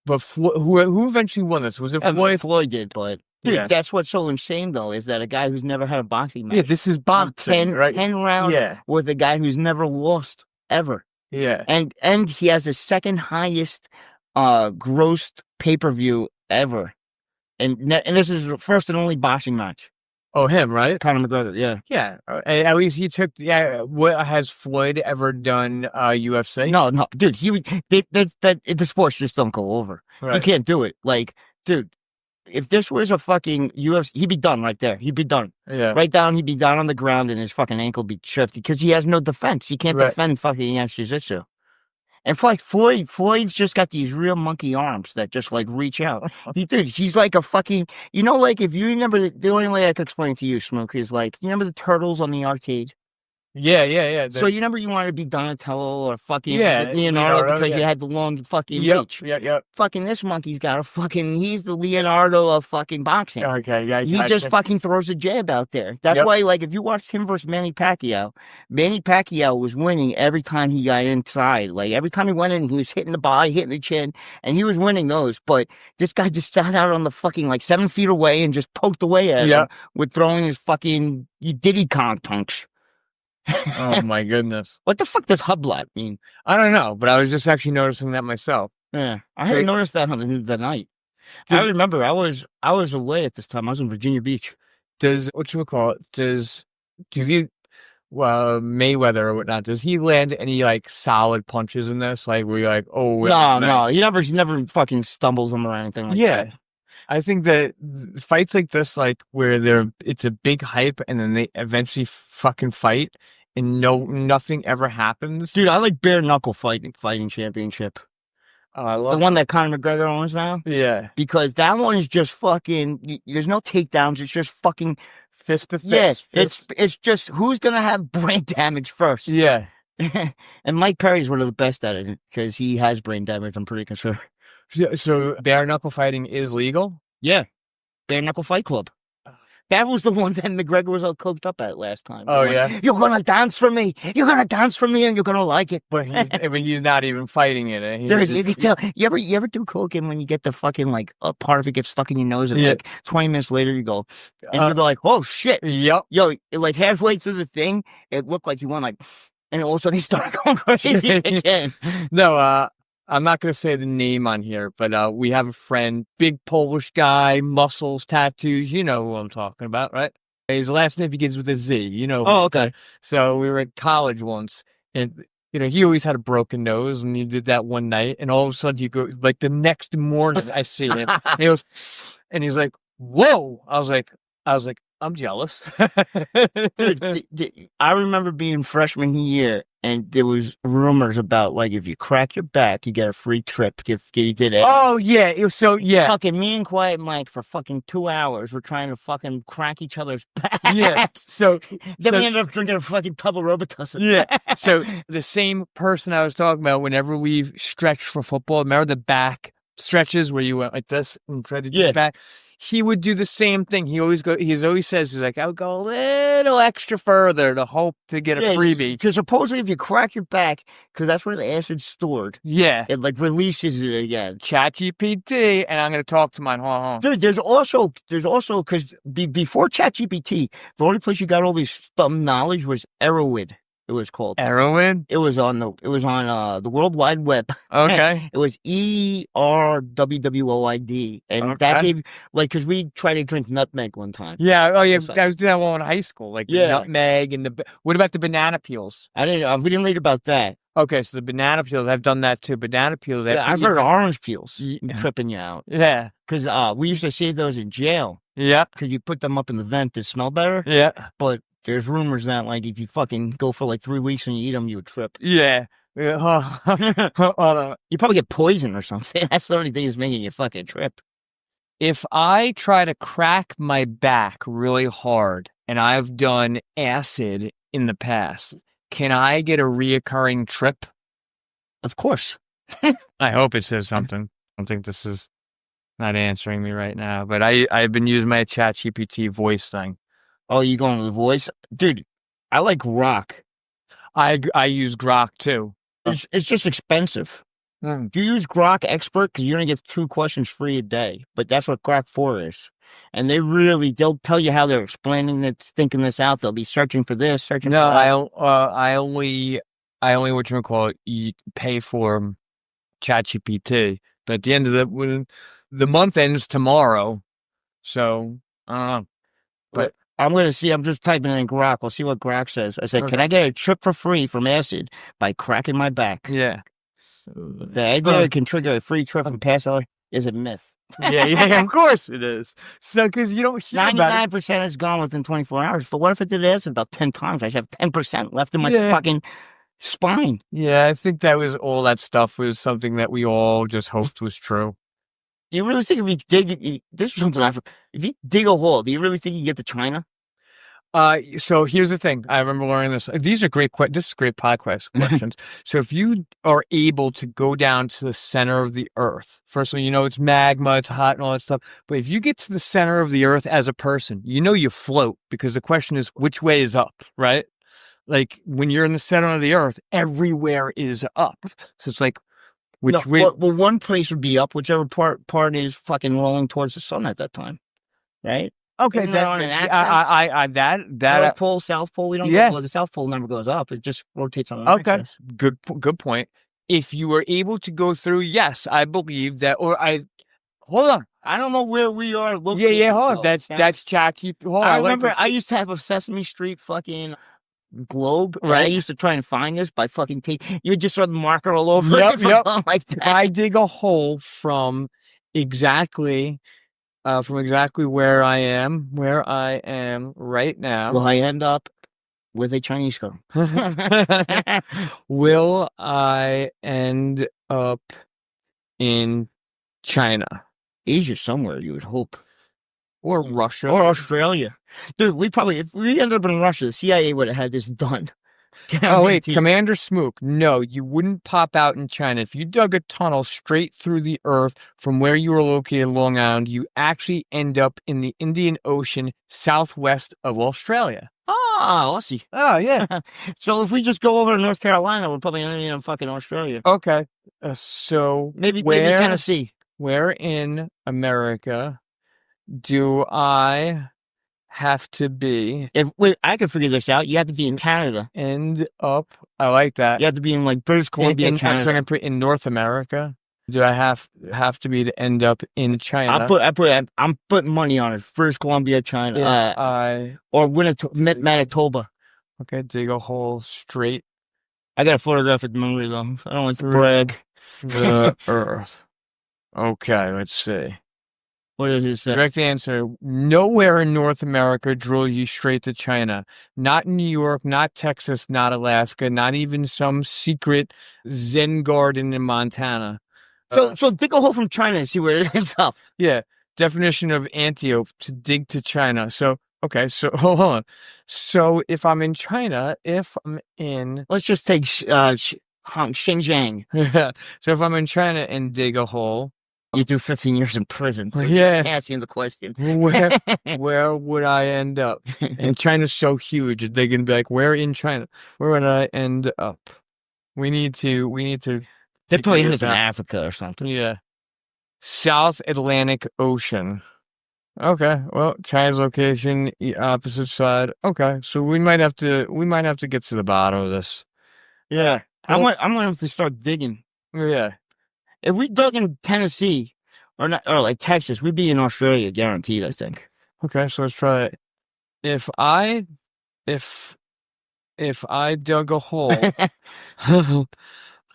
But who eventually won this? Was it Floyd? Floyd did, but dude, that's what's so insane though, is that a guy who's never had a boxing match. Yeah, this is boxing, right? 10 rounds with a guy who's never lost ever. Yeah. And he has the second highest grossed pay-per-view ever. And this is the first and only boxing match. Oh, him, right? Conor McGregor, yeah. Yeah. At least he took, what has Floyd ever done UFC? No, dude, the sports just don't go over. Right. You can't do it. Like, dude, if this was a fucking UFC, he'd be done right there. He'd be done. Yeah. Right down, he'd be down on the ground and his fucking ankle be tripped because he has no defense. He can't defend fucking against jiu-jitsu. And Floyd's just got these real monkey arms that just like reach out. He's like a fucking, like if you remember, the only way I could explain it to you, Smoke, is like, you remember the turtles on the arcade? Yeah. So you remember you wanted to be Donatello or fucking Yeah, Leonardo because yeah. you had the long fucking Yep, reach. yep. Fucking this monkey's got he's the Leonardo of fucking boxing. Okay, yeah. He just fucking throws a jab out there. That's why, like, if you watched him versus Manny Pacquiao was winning every time he got inside. Like, every time he went in, he was hitting the body, hitting the chin, and he was winning those. But this guy just sat out on the fucking, like, 7 feet away and just poked away at him with throwing his fucking Diddy Kong punch. Oh my goodness. What the fuck does hublot mean? I don't know, but I was just actually noticing that myself. Yeah, I hadn't noticed that on the night. I remember I was away at this time. I was in Virginia Beach. Does he Mayweather or whatnot, does he land any like solid punches in this? Like where you're like, oh no, he never fucking stumbles them or anything like that. I think that fights like this, like where it's a big hype and then they eventually fucking fight and nothing ever happens. Dude, I like bare knuckle fighting championship. I love the one that Conor McGregor owns now. Yeah, because that one is just fucking. There's no takedowns. It's just fucking fist to fist. Yeah, it's just who's gonna have brain damage first. Yeah, and Mike Perry's one of the best at it because he has brain damage. I'm pretty sure. So bare knuckle fighting is legal? Yeah. Bare knuckle fight club. That was the one that McGregor was all coked up at last time. Oh, yeah? You're going to dance for me. You're going to dance for me and you're going to like it. But he's not even fighting it. You ever do coke and when you get the fucking, like, a part of it gets stuck in your nose and, like, 20 minutes later you go, and you're like, oh, shit. Yep. Yo, like, halfway through the thing, it looked like you went, like, and all of a sudden he started going crazy again. No, I'm not going to say the name on here, but we have a friend, big Polish guy, muscles, tattoos. You know who I'm talking about, right? His last name begins with a Z, you know. Oh, okay. So we were at college once, and, he always had a broken nose, and he did that one night, and all of a sudden you go, like, the next morning I see him, and he's like, whoa! I was like, I'm jealous. Dude, I remember being freshman year, and there was rumors about, like, if you crack your back, you get a free trip. You did it. Oh, yeah. It was so, yeah. Fucking me and Quiet Mike for fucking 2 hours were trying to fucking crack each other's backs. Yeah. So then we ended up drinking a fucking tub of Robitussin. Yeah. So the same person I was talking about, whenever we stretched for football, remember the back stretches where you went like this and tried to do the back? He would do the same thing. He always says, he's like, I would go a little extra further to hope to get a freebie. Because supposedly if you crack your back, because that's where the acid's stored. Yeah. It like releases it again. ChatGPT, and I'm going to talk to mine. Dude, there's also, because before ChatGPT, the only place you got all this knowledge was Erowid. It was called Erowid. It was on the World Wide Web. Okay. It was ERWWOID, and that gave because we tried to drink nutmeg one time. Yeah. Oh yeah. I was doing that one in high school, like the nutmeg and what about the banana peels? I didn't. We didn't read about that. Okay, so the banana peels, I've done that too. Banana peels. I've heard orange peels tripping you out. Yeah. Because we used to save those in jail. Yeah. Because you put them up in the vent to smell better. Yeah. But there's rumors that, like, if you fucking go for, like, 3 weeks and you eat them, you would trip. Yeah. You probably get poison or something. That's the only thing that's making you fucking trip. If I try to crack my back really hard, and I've done acid in the past, can I get a reoccurring trip? Of course. I hope it says something. I don't think this is not answering me right now, but I've been using my ChatGPT voice thing. Oh, you going to the voice? Dude, I like Grok. I use Grok too. It's just expensive. Do you use Grok Expert? Because you're going to get 2 questions free a day. But that's what Grok 4 is. And they'll tell you how they're explaining it, thinking this out. They'll be searching for this, searching for that. No, I only you pay for ChatGPT. But at the end of the month ends tomorrow. So, I don't know. But I'm going to see. I'm just typing in Grok. We'll see what Grok says. I said, Can I get a trip for free from acid by cracking my back? Yeah. The idea it can trigger a free trip from acid is a myth. Yeah, of course it is. So, because you don't hear 99% is gone within 24 hours. But what if it did acid about 10 times? I should have 10% left in my fucking spine. Yeah, I think that was all that stuff was something that we all just hoped was true. Do you really think if you dig, this is something if you dig a hole, do you really think you get to China? So here's the thing. I remember learning this. These are this is great podcast questions. So if you are able to go down to the center of the earth, firstly, it's magma, it's hot and all that stuff. But if you get to the center of the earth as a person, you float, because the question is which way is up, right? Like when you're in the center of the earth, everywhere is up. So it's like, which way? Well, one place would be up, whichever part is fucking rolling towards the sun at that time, right? Okay, Isn't that on an axis? North Pole, South Pole. We don't go. The South Pole never goes up; it just rotates on an axis. Good point. If you were able to go through, yes, I believe that. Hold on. I don't know where we are looking. Yeah. Hold on. That's Jackie. I remember I used to have a Sesame Street fucking globe. Right. I used to try and find this by fucking tape. You would just throw the marker all over. Yep. Like that. If I dig a hole from exactly where I am right now. Will I end up with a Chinese girl? Will I end up in China? Asia somewhere, you would hope. Or Russia. Or Australia. Dude, if we ended up in Russia, the CIA would have had this done. Oh, wait, Commander Smook. No, you wouldn't pop out in China. If you dug a tunnel straight through the earth from where you were located in Long Island, you actually end up in the Indian Ocean southwest of Australia. Oh, Aussie. Oh, yeah. So if we just go over to North Carolina, we're probably ending in fucking Australia. Okay. So maybe Tennessee. Where in America do I have to be? I could figure this out. You have to be in Canada. End up. I like that. You have to be in like British Columbia, Canada. So I'm gonna put in North America. Do I have to be to end up in China? I'm putting money on it. British Columbia, China. Or Manitoba. Okay, dig a hole straight. I got a photographic memory though. I don't like to brag. The Earth. Okay, let's see. What does it say? Correct answer. Nowhere in North America drills you straight to China. Not in New York, not Texas, not Alaska, not even some secret Zen garden in Montana. So dig a hole from China and see where it ends up. Yeah. Definition of Antiope, to dig to China. So, okay, so hold on. So if I'm in China, let's just take Xinjiang. So if I'm in China and dig a hole, you do 15 years in prison. Yeah. Asking the question. Where would I end up? And China's so huge, they're going to be like, where in China? Where would I end up? We need to. They probably end up in Africa or something. Yeah. South Atlantic Ocean. Okay. Well, China's location, opposite side. Okay. So we might have to get to the bottom of this. Yeah. I'm going to have to start digging. Yeah. If we dug in Tennessee or like Texas, we'd be in Australia, guaranteed, I think. Okay, so let's try it. If I dug a hole,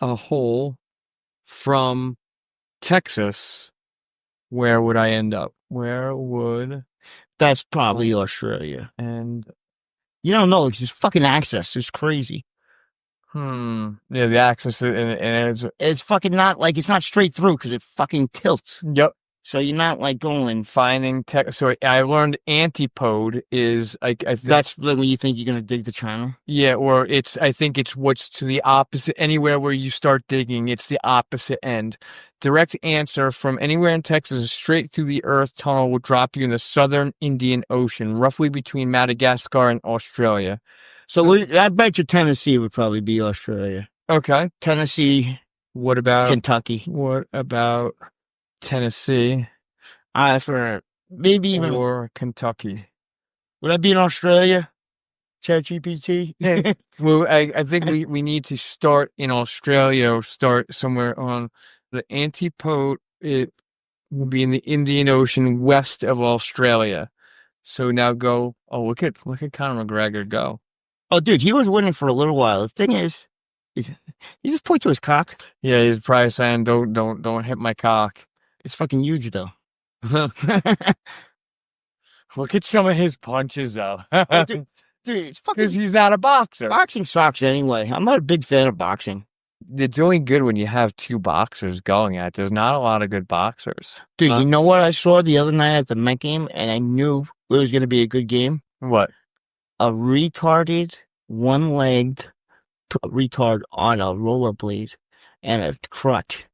a hole from Texas, where would I end up? That's probably Australia. And you don't know, it's just fucking access. It's crazy. Yeah, the axis, and it's fucking not like, it's not straight through because it fucking tilts. Yep. So you're not like going finding so I learned antipode is like that's when you think you're gonna dig to China. Yeah, or I think it's what's to the opposite. Anywhere where you start digging, it's the opposite end. Direct answer from anywhere in Texas, straight through the Earth tunnel will drop you in the southern Indian Ocean, roughly between Madagascar and Australia. So I bet you Tennessee would probably be Australia. Okay, Tennessee. What about Kentucky? What about Tennessee? For maybe even or Kentucky. Would I be in Australia? ChatGPT. Yeah. Well, I think we need to start in Australia or start somewhere on the antipode. It will be in the Indian Ocean west of Australia. So now go. Oh, look at Conor McGregor go. Oh, dude, he was winning for a little while. The thing is he just point to his cock. Yeah, he's probably saying, "Don't hit my cock." It's fucking huge, though. Look at some of his punches, though. Oh, dude, Dude, it's fucking because he's not a boxer. boxing sucks anyway. I'm not a big fan of boxing. It's only good when you have two boxers going at it. There's not a lot of good boxers. Dude, you know what I saw the other night at the Met game, and I knew it was going to be a good game? What? A retarded, one-legged retard on a rollerblade and a crutch.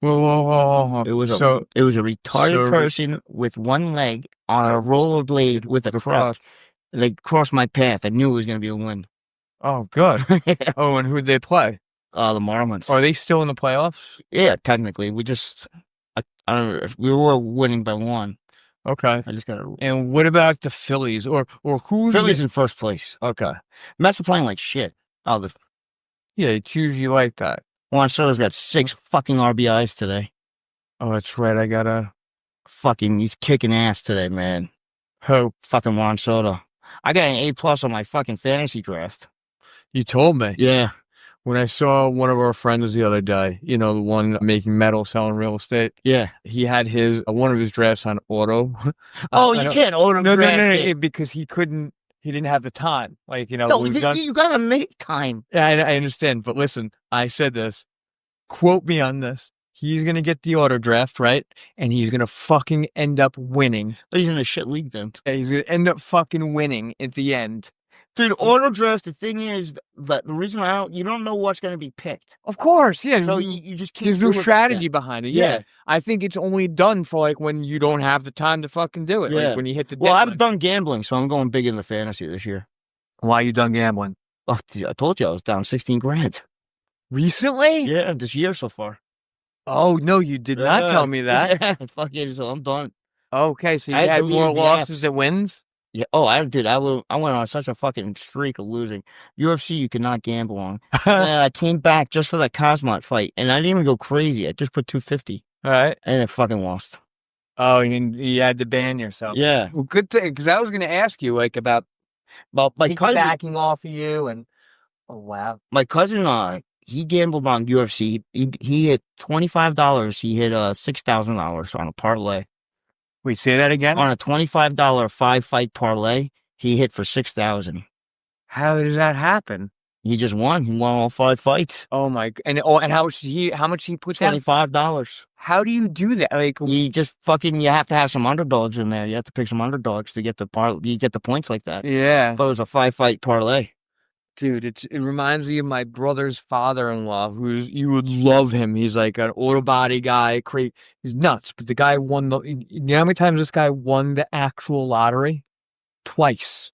Whoa. It was a retarded person with one leg on a rollerblade with a crutch. They crossed my path. I knew it was going to be a win. Oh, good. Oh, and who'd they play? The Marlins. Are they still in the playoffs? Yeah, technically. We just, I don't know, we were winning by 1. Okay. I just got to. And what about the Phillies? Or who's Phillies in first place. Okay. Mets are playing like shit. Yeah, it's usually like that. Juan Soto's got 6 fucking RBIs today. Oh, that's right. I gotta. He's kicking ass today, man. Hope. Fucking Juan Soto. I got an A+ on my fucking fantasy draft. You told me. Yeah. When I saw one of our friends the other day, the one making metal, selling real estate. Yeah. He had one of his drafts on auto. Oh, you can't auto draft it. Because he didn't have the time. Like, No, you gotta make time. Yeah, I understand. But listen, I said this. Quote me on this. He's going to get the auto draft, right? And he's going to fucking end up winning. He's in a shit league then. And he's going to end up fucking winning at the end. Dude, auto draft, the thing is that the reason you don't know what's going to be picked. Of course, yeah. So you just keep There's no strategy behind it. Yeah. I think it's only done for like when you don't have the time to fucking do it. Yeah. Like when you hit the Well, deadline. I'm done gambling, so I'm going big in the fantasy this year. Why are you done gambling? Oh, I told you I was down 16 grand. Recently? Yeah, this year so far. Oh, no, you did not tell me that. Yeah, fuck it, so I'm done. Okay, so you had more losses than wins? Yeah. Oh, I went on such a fucking streak of losing. UFC, you cannot gamble on. And I came back just for that Cosmot fight, and I didn't even go crazy. I just put 250. All right. And I fucking lost. Oh, you had to ban yourself. Yeah. Well, good thing, because I was going to ask you, like, about my cousin backing off of you, and oh, wow. My cousin, he gambled on UFC. He hit $25. He hit $6,000 on a parlay. Wait, say that again? On a $25 5-fight parlay, he hit for $6,000. How does that happen? He just won. He won all 5 fights. Oh my! And how much he put down? $25. How do you do that? Like you just you have to have some underdogs in there. You have to pick some underdogs to get the you get the points like that. Yeah. But it was a 5-fight parlay. Dude, it reminds me of my brother's father-in-law, you would love him. He's like an auto body guy, he's nuts. But the guy won you know how many times this guy won the actual lottery? Twice.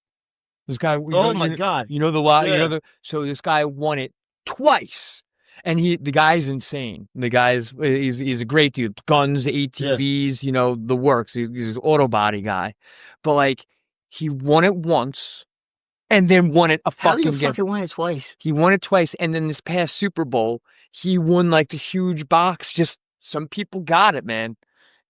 This guy. My God! You know the lot. Yeah. So this guy won it twice, and the guy's insane. The guy's he's a great dude. Guns, ATVs, the works. He's an auto body guy, but like he won it once. And then won it How do you fucking win it twice? He won it twice, and then this past Super Bowl, he won like the huge box. Just some people got it, man.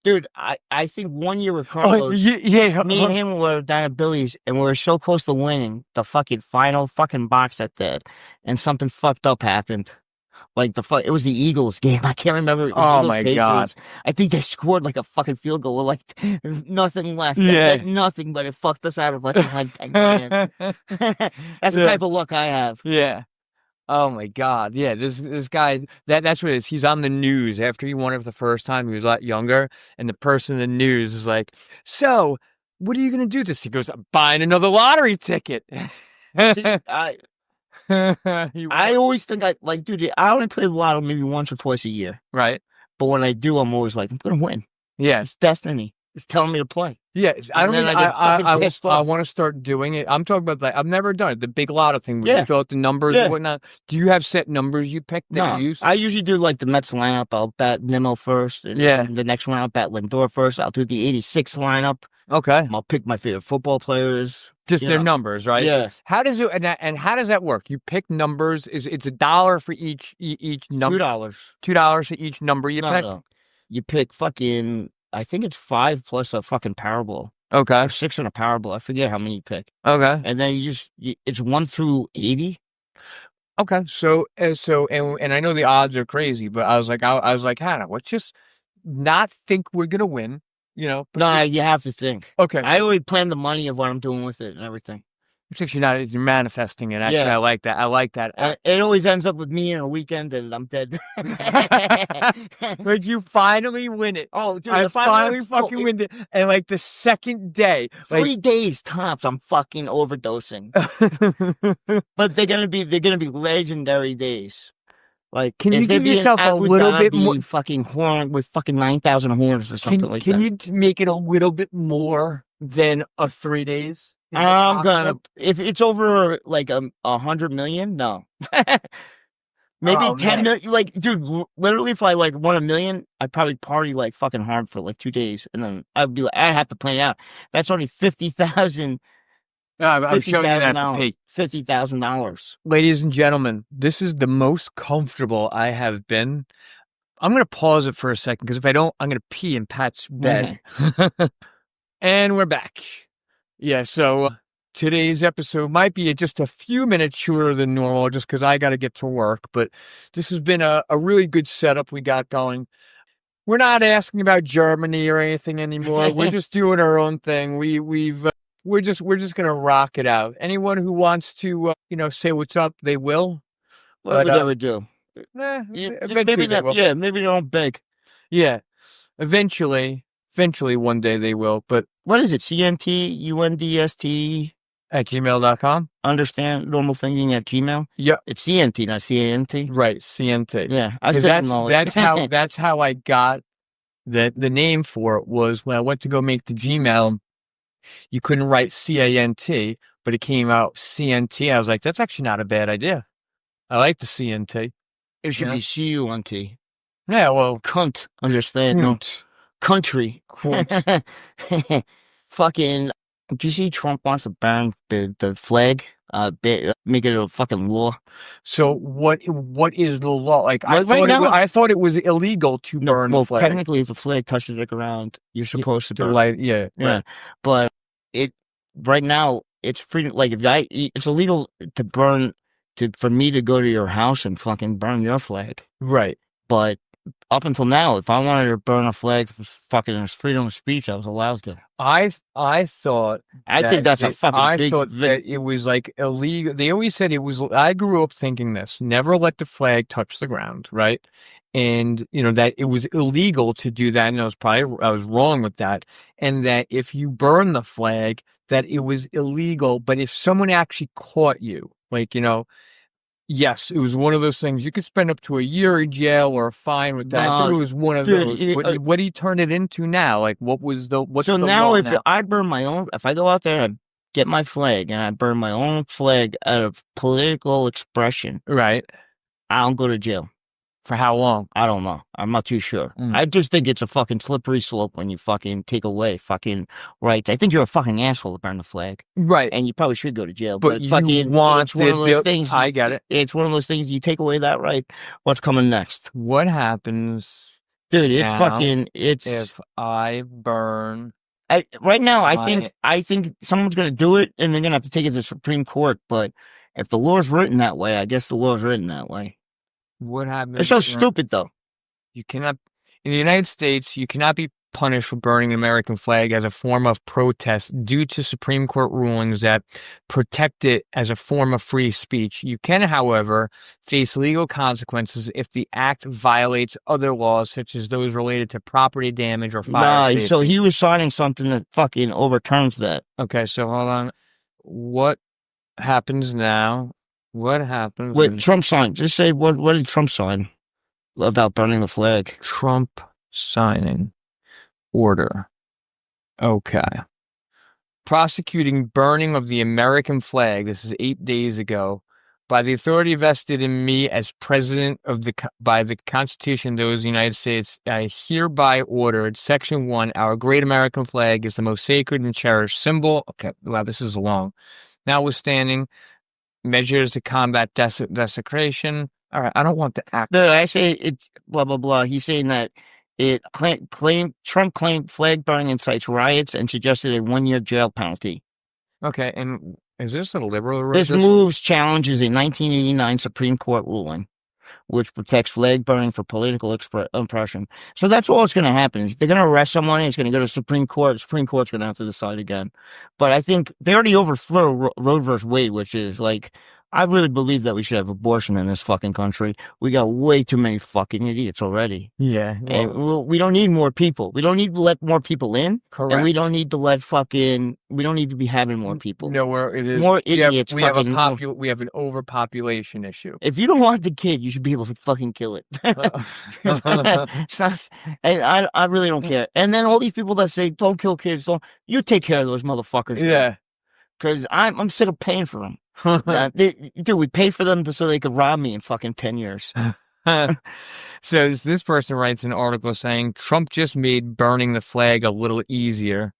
Dude, I think 1 year with Carlos, yeah, me and him were down at Billy's, and we were so close to winning the fucking final fucking box at that, and something fucked up happened. Like it was the Eagles game. I can't remember. It was oh Eagles my Patriots. God! I think they scored like a fucking field goal with like nothing left. Yeah, like, nothing. But it fucked us out of like 10 grand. That's the type of luck I have. Yeah. Oh my God! Yeah, this guy. That's what it is. He's on the news after he won it for the first time. He was a lot younger, and the person in the news is like, "So, what are you gonna do this?" He goes, "I'm buying another lottery ticket." See, I always think dude, I only play the lotto maybe once or twice a year. Right. But when I do, I'm always like, I'm going to win. Yeah. It's destiny. It's telling me to play. Yeah. I want to start doing it. I'm talking about I've never done it. The big lotto thing where you fill out the numbers and whatnot. Do you have set numbers you pick that you use? I usually do like the Mets lineup. I'll bet Nimmo first. And the next one I'll bet Lindor first. I'll do the 86 lineup. Okay. I'll pick my favorite football players. Just their numbers, right? Yeah. How does it and how does that work? You pick numbers. It's $1 for each number. $2 for each number you pick. No. You pick fucking. I think it's 5 plus a fucking Powerball. Okay. Or 6 on a Powerball. I forget how many you pick. Okay. And then it's 1 through 80. Okay. So and I know the odds are crazy, but I was like Hannah, let's just not think we're gonna win. No, you have to think. Okay. I already planned the money of what I'm doing with it and everything. It's actually not. You're manifesting it. Actually, Yeah. I like that. I like that. It always ends up with me in a weekend and I'm dead. Like you finally win it. Oh, dude, I if I finally win, fucking win it. And like the second day, 3 days tops, I'm fucking overdosing. But they're gonna be legendary days. Like, can you it's gonna give be yourself an a Abu little bit Dhabi more? fucking horn with fucking 9,000 horns or something like Can that. you make it a little bit more than a 3 days? Is it I'm possible? gonna if it's over like 100 million, no. Maybe Oh, 10 man. million. Like, dude, literally, if I like won 1 million, I'd probably party like fucking hard for like 2 days, and then I'd be like, I'd have to plan it out. That's only $50,000. I'm showing you that for pay. $50,000. Ladies and gentlemen, this is the most comfortable I have been. I'm going to pause it for a second because if I don't, I'm going to pee in Pat's bed. And we're back. Yeah, so today's episode might be just a few minutes shorter than normal just because I got to get to work. But this has been a really good setup we got going. We're not asking about Germany or anything anymore. We're just doing our own thing. We're just gonna rock it out. Anyone who wants to, say what's up, they will. What would they would do? Eventually they will. Yeah, maybe they don't beg. Yeah, eventually, one day they will. But What is it? CNTUNDST at gmail.com. Understand normal thinking at Gmail. Yep. It's CNT, not CANT. Right, CNT. Yeah, I still know it. That's how I got the name for it. Was when I went to go make the Gmail. You couldn't write CANT, but it came out CNT. I was like, that's actually not a bad idea. I like the CNT. It should be CUNT. Yeah, well. Cunt. Understand? No. Country. Fucking. Do you see Trump wants to ban the flag? Make it a fucking law. So what is the law? Like, I thought it was illegal to burn the flag. Technically, if the flag touches the ground, you're supposed to burn. Yeah. Right. But right now it's free. Like it's illegal to burn for me to go to your house and fucking burn your flag. Right. But up until now, if I wanted to burn a flag for fucking freedom of speech, I was allowed to. I thought. I think that's a fucking big. I thought that it was like illegal. They always said it was. I grew up thinking this: never let the flag touch the ground, right? And that it was illegal to do that, and I was wrong with that, and that if you burn the flag, that it was illegal. But if someone actually caught you, like yes, it was one of those things. You could spend up to a year in jail or a fine with that. I thought it was one of those. What do you turn it into now? Like, what's the now? Law If now? I burn my own, if I go out there and get my flag and I burn my own flag out of political expression, right? I'll go to jail. For how long? I don't know. I'm not too sure. I just think it's a fucking slippery slope when you fucking take away fucking rights. I think you're a fucking asshole to burn the flag. Right. And you probably should go to jail. But you fucking, want it's one of those things. I get it. It's one of those things. You take away that right. What's coming next? What happens? Dude, it's if I burn. Right now, I think someone's going to do it and they're going to have to take it to the Supreme Court. But if the law's written that way, I guess the law's written that way. What happens? It's so stupid, though. You cannot, in the United States, you cannot be punished for burning an American flag as a form of protest due to Supreme Court rulings that protect it as a form of free speech. You can, however, face legal consequences if the act violates other laws, such as those related to property damage or fire safety. So he was signing something that fucking overturns that. Okay, so hold on. What happens now? What happens? Wait, Trump signed. Just say, what did Trump sign about burning the flag? Trump signing order. Okay. Prosecuting burning of the American flag. This is 8 days ago. By the authority vested in me as president by the Constitution of those United States, I hereby ordered Section 1, our great American flag is the most sacred and cherished symbol. Okay, wow, this is long. Notwithstanding measures to combat desecration. All right, I don't want the act. No, I say it's blah, blah, blah. He's saying that Trump claimed flag burning incites riots and suggested a 1-year jail penalty. Okay, and is this a liberal? This move challenges a 1989 Supreme Court ruling. which protects flag burning for political impression. So that's all that's going to happen. They're going to arrest someone. It's going to go to Supreme Court. The Supreme Court's going to have to decide again. But I think they already overthrew Roe versus Wade, which is like, I really believe that we should have abortion in this fucking country. We got way too many fucking idiots already. Yeah. And we don't need more people. We don't need to let more people in. Correct. And we don't need to we don't need to be having more people. No, where it is. More idiots. We have an overpopulation issue. If you don't want the kid, you should be able to fucking kill it. It's not, and I really don't care. And then all these people that say, don't kill kids, you take care of those motherfuckers. Yeah. Because I'm sick of paying for them. Dude, we pay for them so they could rob me in fucking 10 years. So this person writes an article saying Trump just made burning the flag a little easier.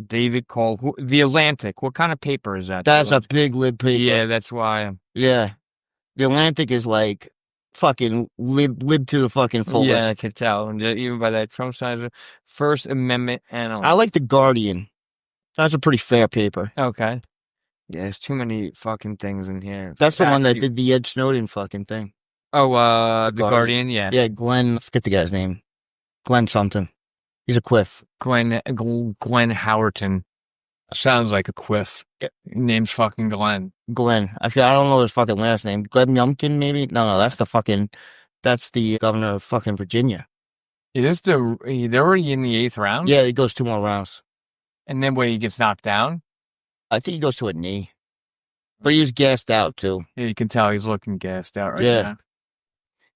David called The Atlantic. What kind of paper is that? That's a big lib paper. Yeah, that's why. Yeah. The Atlantic is like fucking lib to the fucking fullest. Yeah, I can tell. And even by that, Trump signs a First Amendment analyst. I like The Guardian. That's a pretty fair paper. Okay. Yeah, there's too many fucking things in here. That's the one that did the Ed Snowden fucking thing. Oh, The Guardian, yeah. Yeah, Glenn, I forget the guy's name. Glenn something. He's a quiff. Glenn Howerton. Sounds like a quiff. Yeah. Name's fucking Glenn. Glenn. I don't know his fucking last name. Glenn Youngkin, maybe? No, that's the governor of fucking Virginia. Is this they're already in the 8th round? Yeah, he goes 2 more rounds. And then when he gets knocked down? I think he goes to a knee. But he was gassed out, too. Yeah, you can tell he's looking gassed out right now.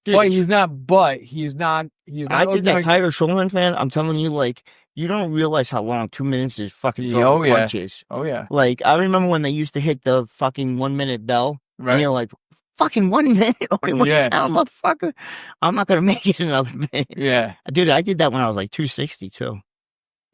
Dude, But he's not. I did that Tiger Schulman fan. I'm telling you, like, you don't realize how long 2 minutes is fucking throwing punches. Oh, yeah. Like, I remember when they used to hit the fucking 1 minute bell. Right. And you're like, fucking 1 minute? Only one down, motherfucker. I'm not going to make it another minute. Yeah. Dude, I did that when I was like 260, too.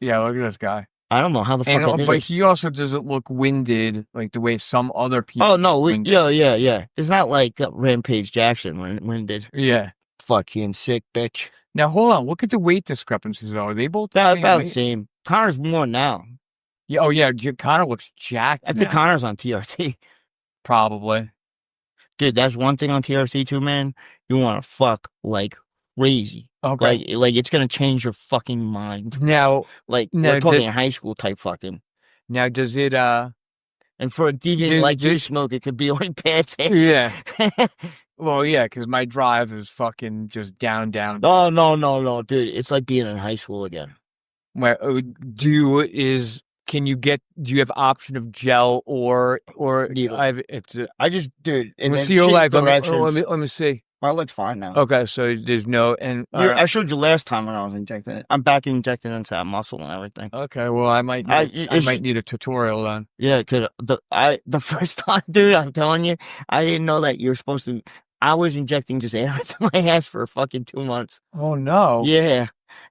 Yeah, look at this guy. I don't know how the fuck I did but it. he also doesn't look winded like the way some other people. Oh, no. Yeah. It's not like Rampage Jackson winded. Yeah. Fucking sick bitch. Now, hold on. Look at the weight discrepancies, though. Are they both about the same? Connor's more now. Yeah. Oh, yeah. Connor looks jacked. I think Connor's on TRT. Probably. Dude, that's one thing on TRT too, man. You want to fuck like crazy. Okay. Like it's going to change your fucking mind. Now, we're talking high school type fucking. Now, does it, and for a deviant like you smoke, it could be only bad things. Yeah. Well, yeah, because my drive is fucking just down. Oh, no, dude. It's like being in high school again. Where do you have option of gel or needle? I just, dude. And let me see. My leg's fine now. Okay, so there's no I showed you last time when I was injecting it. I'm back injecting into that muscle and everything. Okay, well I might need a tutorial then. Yeah, because the first time, dude, I'm telling you, I didn't know that you're supposed to. I was injecting just air into my ass for fucking 2 months. Oh no. Yeah.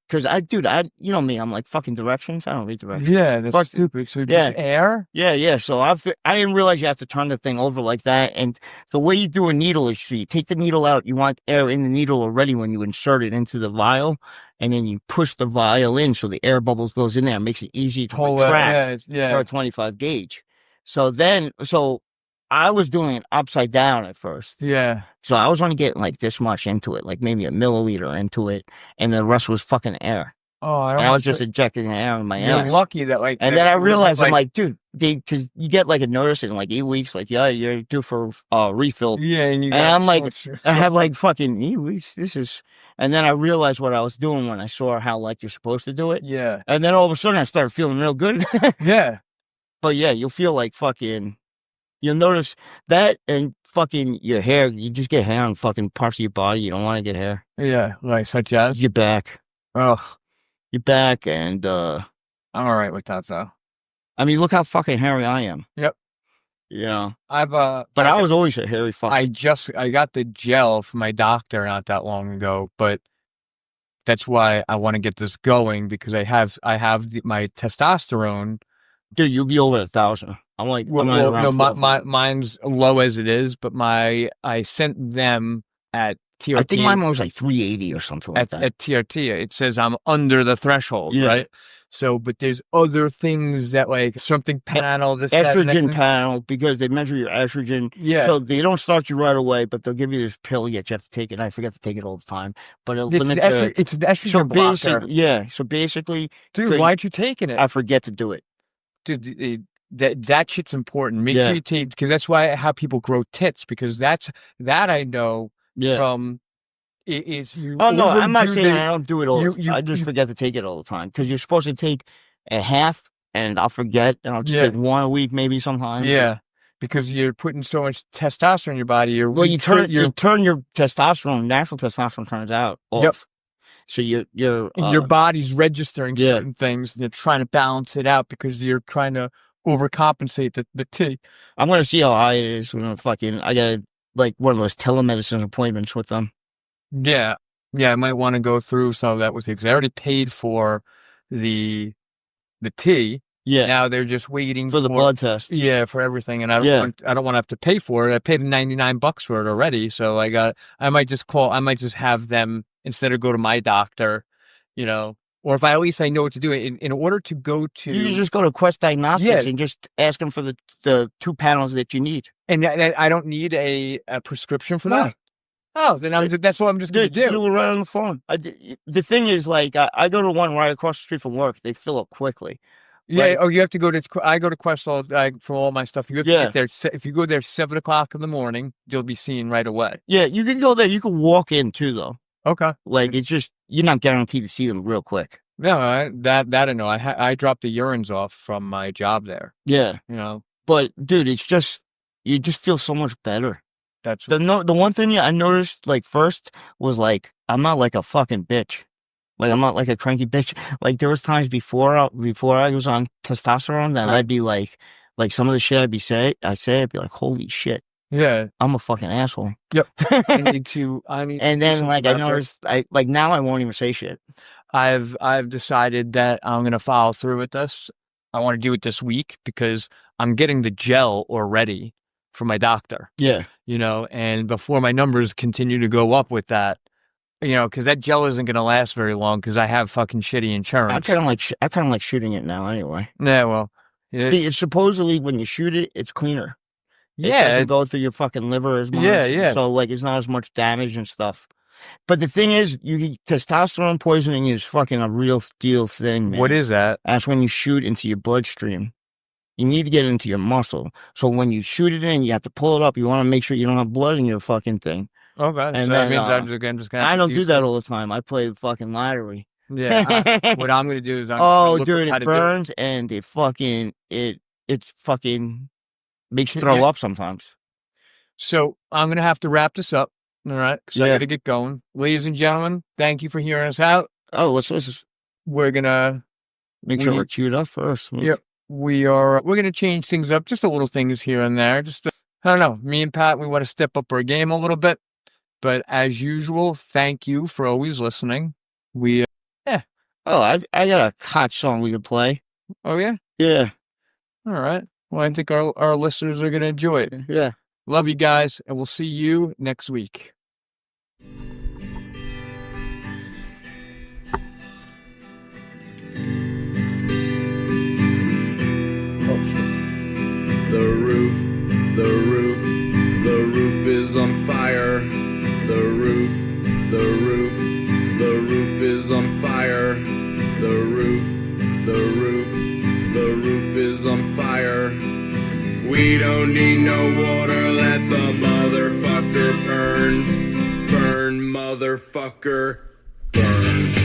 Because you know me, I'm like fucking directions. I don't read directions. Yeah, that's stupid. So just air? Yeah. So I didn't realize you have to turn the thing over like that. And the way you do a needle is you take the needle out. You want air in the needle already when you insert it into the vial. And then you push the vial in so the air bubbles goes in there. It makes it easy to retract for a 25 gauge. So I was doing it upside down at first. Yeah. So I was only getting like this much into it, like maybe a milliliter into it, and the rest was fucking air. Oh, I was just injecting air in my ass. You're lucky that and then I realized, I'm like, dude, because you get like a notice in like 8 weeks, like, yeah, you're due for refill. Yeah, and I'm like, I have like fucking 8 weeks. And then I realized what I was doing when I saw how like you're supposed to do it. Yeah. And then all of a sudden I started feeling real good. Yeah. But yeah, you'll feel like fucking. You'll notice that and fucking your hair. You just get hair on fucking parts of your body. You don't want to get hair. Yeah, like such as? Your back. Ugh. Your back and, I'm all right with that, though. I mean, look how fucking hairy I am. Yep. Yeah. But I was always a hairy fuck. I got the gel from my doctor not that long ago, but that's why I want to get this going because I have my testosterone. Dude, you'll be over 1,000. I'm like, mine's low as it is, but I sent them at TRT. I think mine was like 380 or something like that. At TRT, it says I'm under the threshold, right? So, but there's other things that like something panel, this, that, and Estrogen that. panel, because they measure your estrogen. Yeah. So they don't start you right away, but they'll give you this pill that you have to take, and I forget to take it all the time. But it'll It's limit it's an estrogen so blocker. So basically, Dude, why aren't you taking it? I forget to do it. Dude, that shit's important. Make sure you take, because that's how people grow tits, because that I know from is you. Oh no, I'm not saying I don't do it all. I just forget to take it all the time, because you're supposed to take a half, and I'll forget, and I'll just take one a week, maybe sometimes. Yeah, because you're putting so much testosterone in your body. You turn your testosterone, natural testosterone turns out off. Yep. So your body's registering certain things, and you're trying to balance it out because you're trying to overcompensate the T. I'm gonna see how high it is when I got like one of those telemedicine appointments with them. Yeah, I might want to go through some of that with you, because I already paid for the T. Yeah. Now they're just waiting for the blood test. Yeah, for everything, and I don't want to have to pay for it. I paid $99 for it already, so I might just have them, instead of go to my doctor, or if at least I know what to do. In order to go to, you can just go to Quest Diagnostics and just ask them for the 2 panels that you need. And I don't need a prescription for that. Oh, then that's what I'm just going to do. Do it right on the phone. The thing is, like, I go to one right across the street from work. They fill up quickly. Yeah. Right? Oh, you have to go to. I go to Quest for all my stuff. You have to get there. If you go there 7 o'clock in the morning, you'll be seen right away. Yeah, you can go there. You can walk in too, though. Okay. Like, it's just, you're not guaranteed to see them real quick. No, that I know. I dropped the urines off from my job there. Yeah. But dude, it's just, you just feel so much better. That's the one thing I noticed, like, first was, like, I'm not like a fucking bitch. Like, I'm not like a cranky bitch. Like, there was times before I was on testosterone that I'd be like some of the shit I'd be like, holy shit. Yeah. I'm a fucking asshole. Yep. I need and then, like, I noticed, now I won't even say shit. I've decided that I'm going to follow through with this. I want to do it this week because I'm getting the gel already from my doctor. Yeah. And before my numbers continue to go up with that, because that gel isn't going to last very long because I have fucking shitty insurance. I kind of like shooting it now anyway. Yeah, well. It's supposedly when you shoot it, it's cleaner. It doesn't go through your fucking liver as much. Yeah. So, like, it's not as much damage and stuff. But the thing is, testosterone poisoning is fucking a real deal thing, man. What is that? That's when you shoot into your bloodstream. You need to get it into your muscle. So when you shoot it in, you have to pull it up. You want to make sure you don't have blood in your fucking thing. Okay. And so then, that means I'm just going to. I don't do that all the time. I play the fucking lottery. Yeah. What I'm going to do is it burns and it fucking makes you throw up sometimes. So I'm going to have to wrap this up. All right. Because I got to get going. Ladies and gentlemen, thank you for hearing us out. Oh, let's listen. We're going to make sure we're queued up first. Yep. We're going to change things up, just a little things here and there. Just, I don't know. Me and Pat, we want to step up our game a little bit. But as usual, thank you for always listening. Oh, I got a hot song we could play. Oh, yeah? Yeah. All right. Well, I think our listeners are going to enjoy it. Yeah. Love you guys, and we'll see you next week. Oh, shit. The roof is on fire. The roof is on fire. The roof is on fire. We don't need no water, let the motherfucker burn, motherfucker, burn.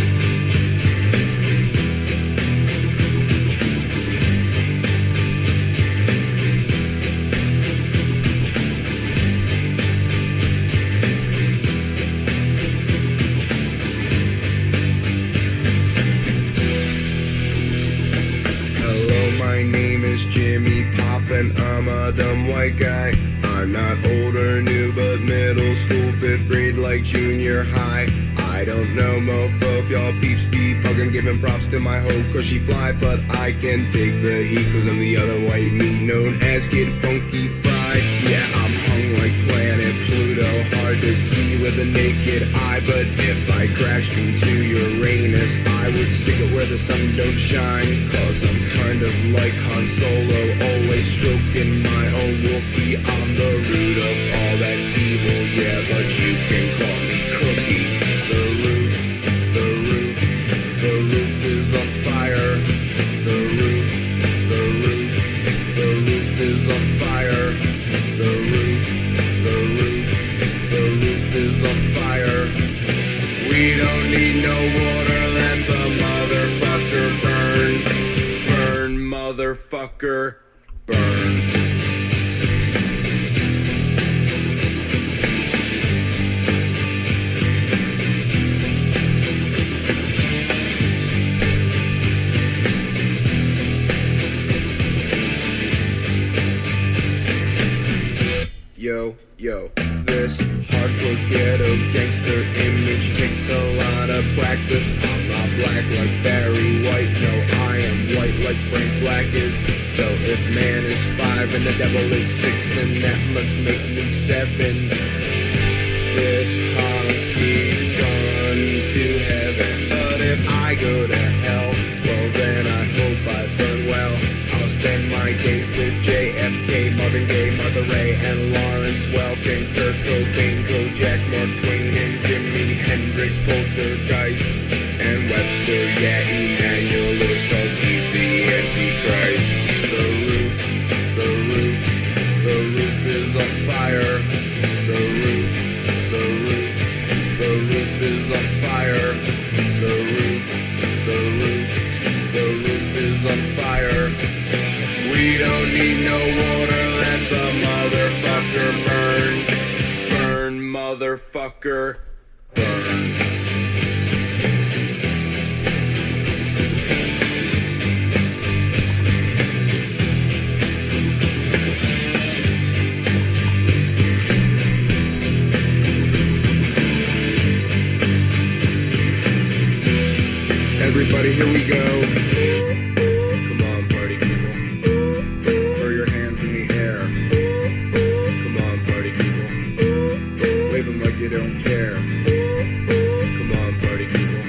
Jimmy Poppin', I'm a dumb white guy. I'm not old or new, but middle school, 5th grade, like junior high. I don't know, mofo, if y'all peeps be fucking giving props to my hoe, cause she fly, but I can take the heat, cause I'm the other white meat known as Kid Funky Fried. Yeah, I'm hung like Planet Pluto. Pluto, hard to see with a naked eye. But if I crashed into Uranus, I would stick it where the sun don't shine. Cause I'm kind of like Han Solo, always stroking my own Wookiee. I'm the root of all that's evil, yeah, but you can call me Cookie. The roof is on fire. The roof is on fire. The roof is on fire. We don't need no water, let the motherfucker burn. Burn, motherfucker, burn. Yo, this hardcore ghetto gangster image takes a lot of practice. I'm not black like Barry White, no, I am white like Frank Black is. So if man is 5 and the devil is 6, then that must make me 7. This hockey's gone to heaven, but if I go to hell, well then I hope I burn well. I'll spend my days with JFK, Marvin Gaye, Martha Ray, and Lawrence Welkin, Kurt Cobain, Kojak, Mark Twain, and Jimi Hendrix, Poltergeist, and Webster, yeah, Emmanuel Lewis, cause he's the Antichrist. The roof is on fire. The roof is on fire. The roof is on fire. We don't need no water, let the motherfucker burn. Burn, motherfucker, burn. Everybody, here we go. Come on, party people. Throw your hands in the air. Come on, party people. Wave them like you don't care. Come on, party people.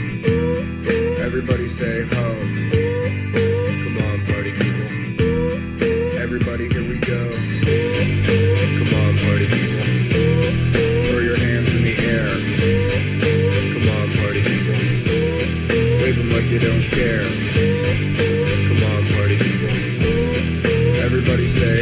Everybody say ho. Come on, party people. Everybody, here we go. Come on, party people. Throw your hands in the air. Come on, party people. Wave them like you don't care. Come on, party people. Everybody say